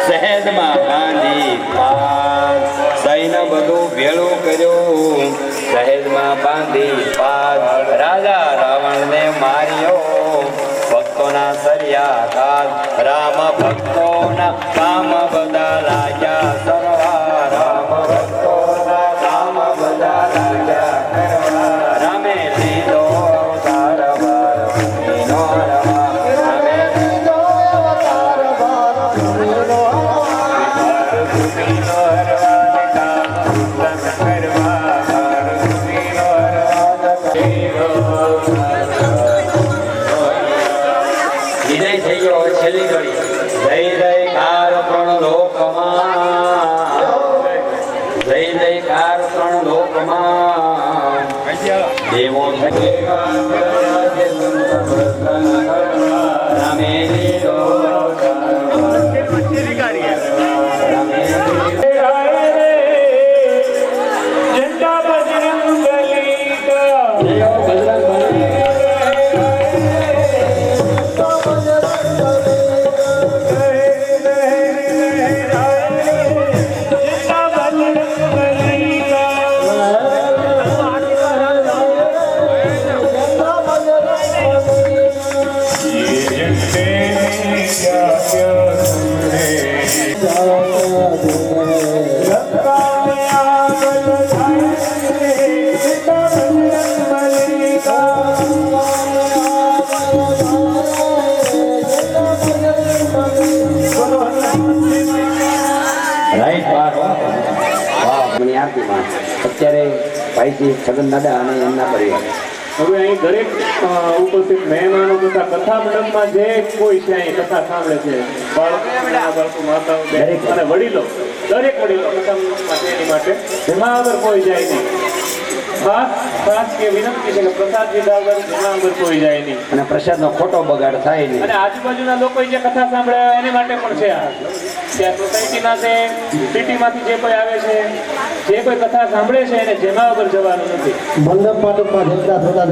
શહેદમાં બાંધી પાદ સૈન્ય બધું ભેળું કર્યું શહેદમાં બાંધી પાદ રાજા રાવણને માર્યો ભક્તોના સરિયા કાલ રામ ભક્તોના કામ બધા લાગ્યા સરવા રામ ભક્તોના કામ બધા લાગ્યા કરવા રામે લીધો અવતાર વાર ભૂમિનો રવા રામે લીધો અવતાર વાર ભૂમિનો રવા કામ કરવા ભૂમિનો વિજય થઈ ગયો હવે છેલ્લી ઘડી જય જયકાર ત્રણ લોકમાં જય જયકાર ત્રણ લોકમાં દેવો રામે લીધો અત્યારે ભાઈજી છગન દાદા અને એમના પરિવાર હવે અહીં દરેક ઉપસ્થિત મહેમાનો તથા કથા મંડપમાં જે કોઈ છે અહીં કથા સાંભળે છે બાળકો માતાઓ બહેનો અને વડીલો દરેક વડીલો કથા મંડપમાં છે એની માટે જેમાં આગળ કોઈ જાય નહીં ખાસ કે વિનંતી છે કે પ્રસાદ લીધા વગર જેમાં આગળ કોઈ જાય નહીં અને પ્રસાદનો ખોટો બગાડ થાય નહીં અને આજુબાજુના લોકો જે કથા સાંભળે એની માટે પણ છે આ ત્યાં સોસાયટીના છે સિટીમાંથી જે કોઈ આવે છે જે કોઈ કથા સાંભળે છે એને જેમાં વગર જવાનું નથી મંડપ પાટપમાં જેટલા થોડા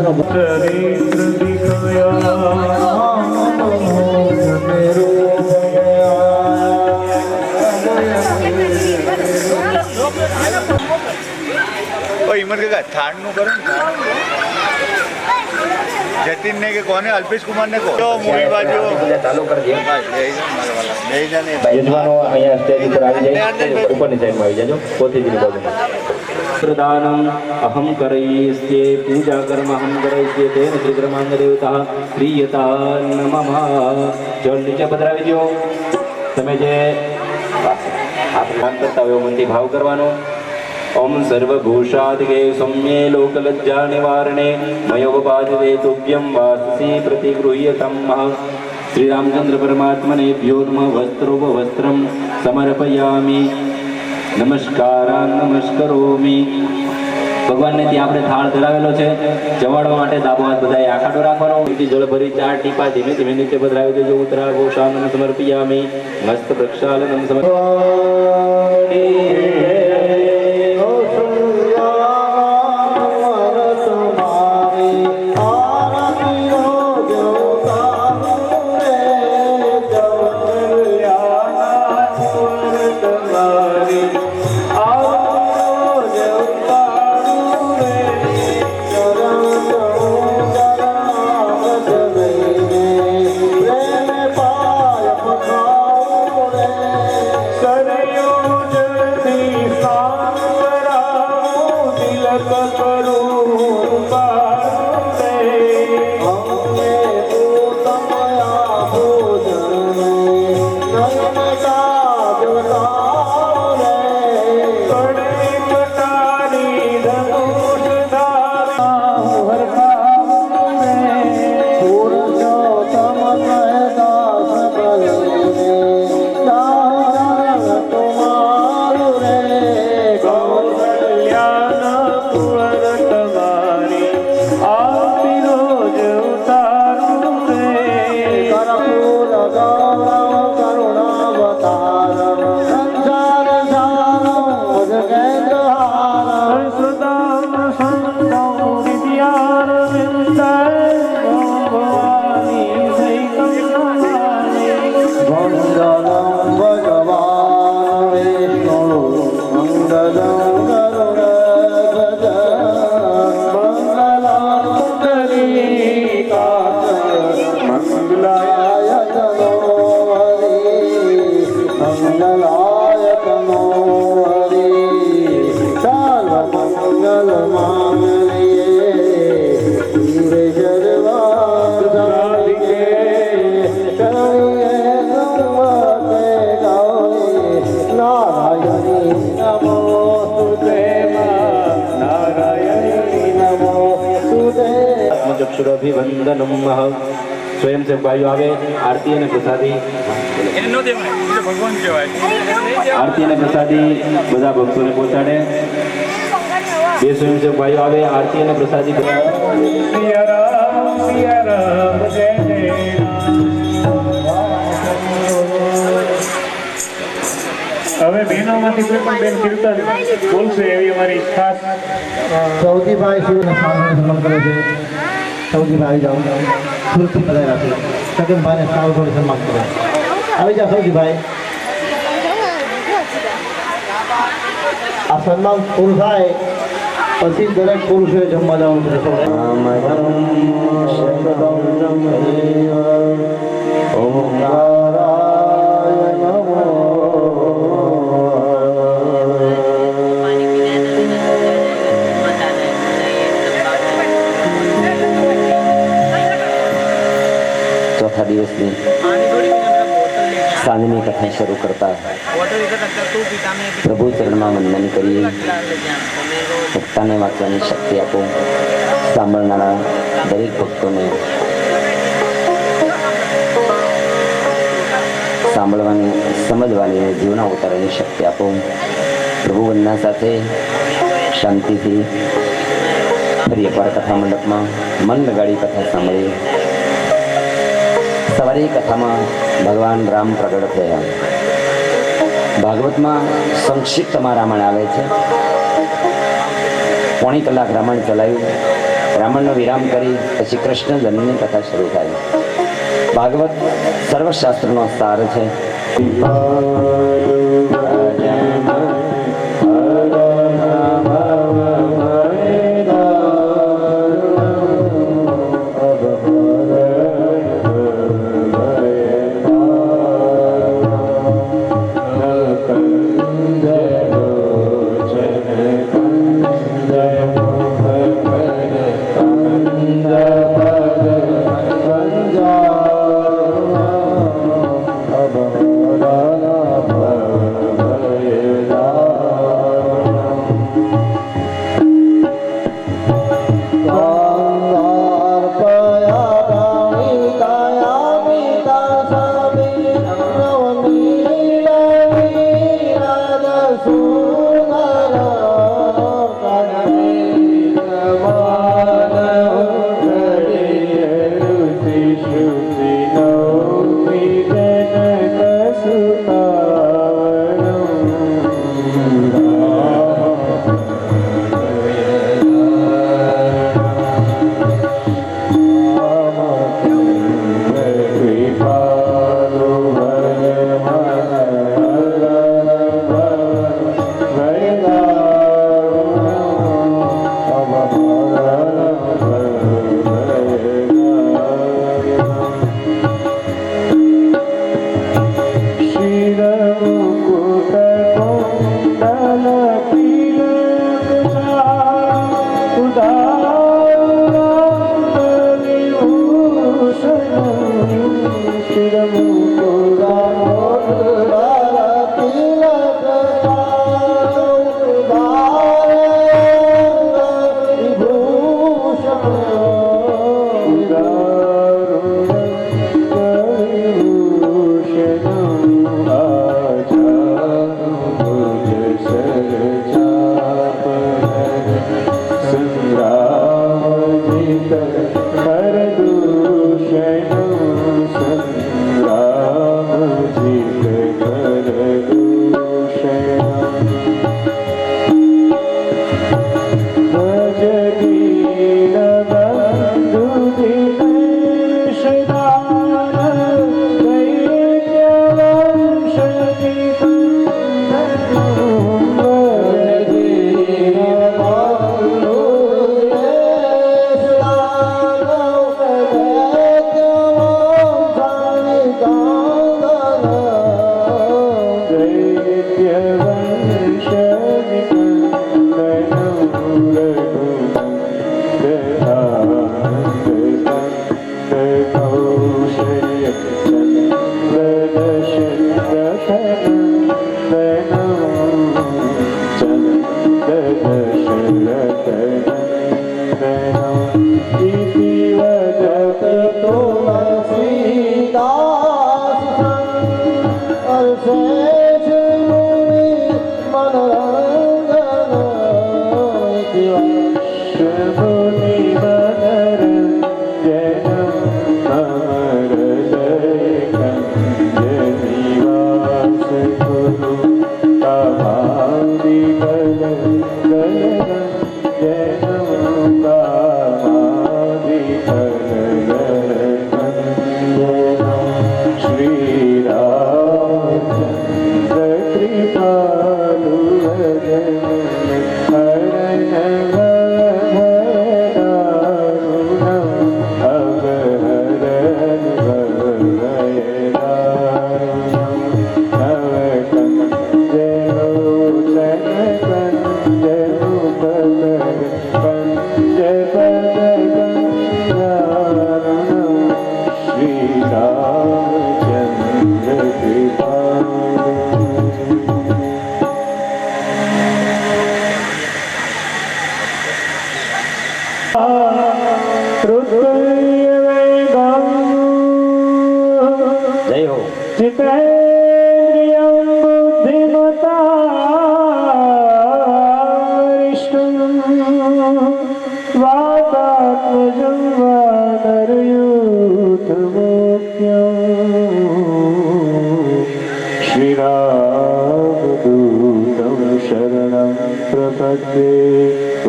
હિંમત કાકા થાળનું કરો ને જતીન ને કે કોને અલ્પેશ કુમાર ને કહો મૂવી બાજુ ચાલુ કરી દે. યજમાનો અહીંયા સ્ટેજ ઉપર આવી જાય ઉપરની સાઈડમાં આવી જાજો પોતીજીની બાજુમાં પ્રદાનમ અહમ કરયસ્યે પૂજા કર્મ અહમ કરયસ્યે તેન શ્રી બ્રહ્માંડ દેવતા પ્રિયતા નમઃ. જળ નીચે પધરાવી દો. તમે જે આપણે કામ કરતા હોય મનથી ભાવ કરવાનો. ઓમ સર્વભૂષાદિકે સૌમ્યે લોકલજ્જા નિવારણે મયોપપાદિતે તુભ્યં વાસસી પ્રતિગૃહ્યતમ. શ્રી રામચંદ્ર પરમાત્મને ભ્યો નમઃ. વસ્ત્રોપવસ્ત્રમ સમર્પયામિ. નમસ્કારાન નમસ્કરોમિ. ભગવાનને ત્યાં આપણે થાળ ધરાવેલો છે. જમાડવા માટે ડાબો હાથ બધાએ આખાડો રાખવાનો. જળ ભરી 4 ટીપા ધીમે ધીમે નીચે પધરાવી દેજો. ઉત્તરા ઘોષાનમ સમર્પયામિ. મસ્ત પ્રક્ષાલનમ સમર્પયામિ. ચક્ષુરભિવંદનમ. સ્વયંસેવક ભાઈઓ આવે. આરતી અને પ્રસાદી આરતી અને પ્રસાદી બધા ભક્તોને પહોંચાડે. 2 સ્વયંસેવક ભાઈઓ આવે. આરતી અને પ્રસાદી હવે બહેનોમાંથી કોઈ પણ બેન કીર્તન બોલશે એવી અમારી ખાસ સૌજીભાઈ શિવને સાંભળીને સન્માન કરે છે. સૌજીભાઈ આવી જાઓ. સુરથી પધાર્યા છે. સગનભાઈને સાવધાને સન્માન કરે. આવી જાઓ સૌજીભાઈ. આ સન્માન પૂરું થાય પછી દરેક પુરુષોએ જમવા જવાનું છે. ચોથા દિવસની સાંજની કથા શરૂ કરતા પ્રભુ ચરણમાં વંદન કરી ભક્તાને વાંચવાની શક્તિ આપો. સાંભળનારા દરેક ભક્તોને સાંભળવાની સમજવાની અને જીવના ઉતારવાની શક્તિ આપો. પ્રભુ વંદના સાથે શાંતિથી ફરી એકવાર કથા મંડપમાં મન લગાડી કથા સાંભળી. સવારે કથામાં ભગવાન રામ પ્રગટ થયા. ભાગવતમાં સંક્ષિપ્તમાં રામાયણ આવે છે. પોણી કલાક રામાયણ ચલાવ્યું. રામાયણનો વિરામ કરી પછી કૃષ્ણ જન્મની કથા શરૂ થાય. ભાગવત સર્વશાસ્ત્રનો સાર છે.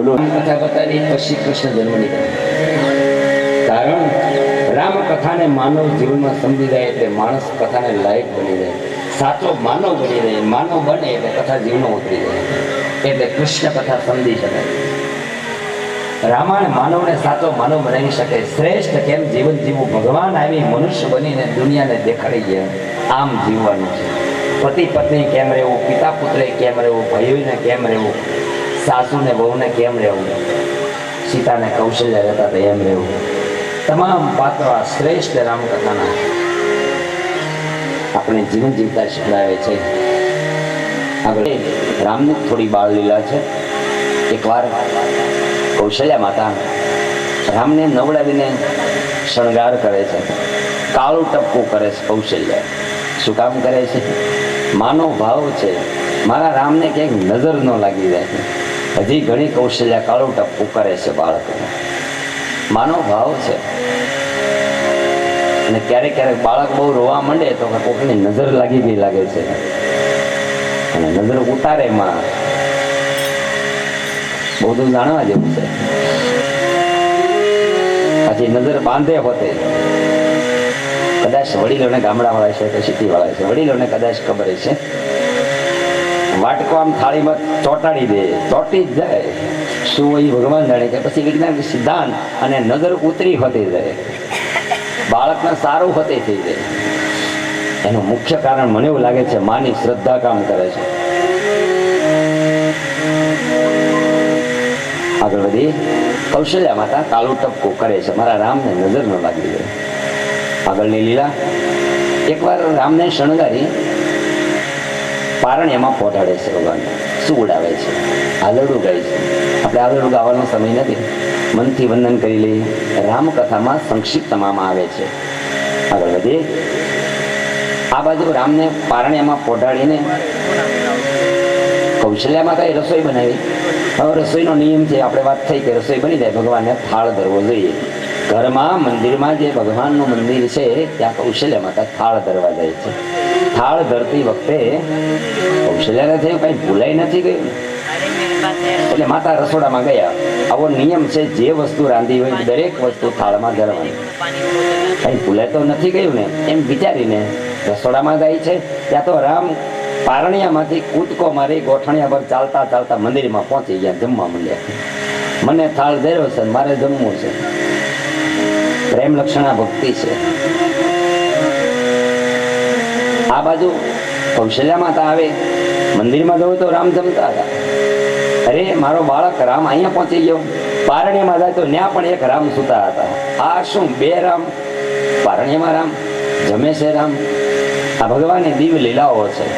રામકથા બતાવી પછી કૃષ્ણ જન્મની કારણ રામકથાને માનવ જીવનમાં સમજી જાય એટલે માણસ કથાને લાયક બની જાય, સાચો માનવ બની જાય. માનવ બને એટલે કથા જીવનો ઉતરી જાય, એટલે કૃષ્ણ કથા સમજી શકાય. રામાયણ માનવને સાચો માનવ બનાવી શકે. શ્રેષ્ઠ કેમ જીવન જીવવું, ભગવાન આવી મનુષ્ય બનીને દુનિયાને દેખાડી ગયા આમ જીવવાનું છે. પતિ પત્ની કેમ રહેવું, પિતા પુત્રે કેમ રહેવું, ભાઈઓને કેમ રહેવું, સાસુને વહુને કેમ રહેવું, સીતાને કૌશલ્ય રહેતા હતા એમ રહેવું. તમામ પાત્રો આ શ્રેષ્ઠ રામકથાના આપણે જીવન જીવતા શીખડાવે છે. આગળ રામની થોડી બાળ લીલા છે. એકવાર કૌશલ્યા માતા રામને નવડાવીને શણગાર કરે છે, કાળું ટપકું કરે છે. કૌશલ્યા શું કામ કરે છે? માનો ભાવ છે મારા રામને ક્યાંક નજર ન લાગી જાય. હજી ઘણી કૌશલ્યા કાળું ટપકું કરે છે બાળકોને. માનો ભાવ છે. અને ક્યારેક ક્યારેક બાળક બહુ રોવા માંડે તો કોકની નજર લાગી ગઈ લાગે છે, અને નજર ઉતારે માં બહુ બધું જાણવા જેવું છે. પછી નજર બાંધે હોતે કદાચ વડીલોને ગામડાવાળા છે કે સિટીવાળા છે, વડીલોને કદાચ ખબર છે, વાટકો આમ થાળીમાં ચોંટાડી દે, ચોંટી જ જાય. શું એ ભગવાન જાણે કે પછી વિજ્ઞાન સિદ્ધાંત અને નજર ઉતરી હોતી જાય, બાળકને સારું હોતી થઈ જાય. એનું મુખ્ય કારણ મને એવું લાગે છે માની શ્રદ્ધા કામ કરે છે. આગળ વધી કૌશલ્યા માતા કાળું ટપકું કરે છે, મારા રામને નજર ન લાગી જાય. આગળની લીલા, એકવાર રામને શણગારી પારણ્યમાં પહોંચાડે છે ભગવાન, શું ઉડાવે છે, આલરડું ગાય છે. આપણે આલરડું ગાવાનો સમય નથી, મનથી વંદન કરી લઈએ. રામકથામાં સંક્ષિપ્તમાં આવે છે. આગળ વધીએ. આ બાજુ રામને પારણ્યમાં પહોંચાડીને કૌશલ્યા માતાએ રસોઈ બનાવી. હવે રસોઈનો નિયમ છે, આપણે વાત થઈ કે રસોઈ બની જાય ભગવાનને થાળ ધરવો જોઈએ. ઘરમાં મંદિરમાં જે ભગવાનનું મંદિર છે ત્યાં કૌશલ્યા માતા થાળ ધરવા જાય છે. થાળ ધરતી વખતે કૌશલ્યાને થયું કઈ ભૂલાઈ નથી ગયું, એટલે માતા રસોડામાં ગયા. આવો નિયમ છે, જે વસ્તુ રાંધી હોય દરેક વસ્તુ થાળમાં ધરવાની. કઈ ભૂલાય તો નથી ગયું ને એમ વિચારીને રસોડામાં જાય છે. ત્યાં તો રામ પારણિયામાંથી કૂદકો મારી ગોઠણિયા પર ચાલતા ચાલતા મંદિરમાં પહોંચી ગયા, જમવા માંડ્યા. મને થાળ ધર્યો છે, મારે જમવું છે. પ્રેમ લક્ષણા ભક્તિ છે. આ બાજુ કૌશલ્યા માતા આવે, મંદિરમાં જવું તો રામ જમતા હતા. અરે મારો બાળક રામ અહીંયા પહોંચી ગયો. પારણ્યમાં જાય તો ત્યાં પણ એક રામ સૂતા હતા. આ શું બે રામ? પારણ્યમાં રામ, જમે છે રામ. આ ભગવાનની દિવ્ય લીલાઓ છે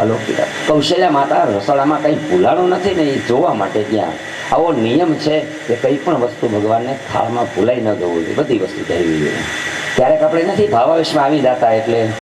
અલૌકિક. કૌશલ્યા માતા રસોડામાં કંઈ ભૂલાણું નથી ને એ જોવા માટે ત્યાં આવો નિયમ છે કે કંઈ પણ વસ્તુ ભગવાનને થાળમાં ભૂલાઈ ન જવું જોઈએ, બધી વસ્તુ કહેવી જોઈએ. ક્યારેક આપણે નથી ભાવાવેશમાં આવી જતા એટલે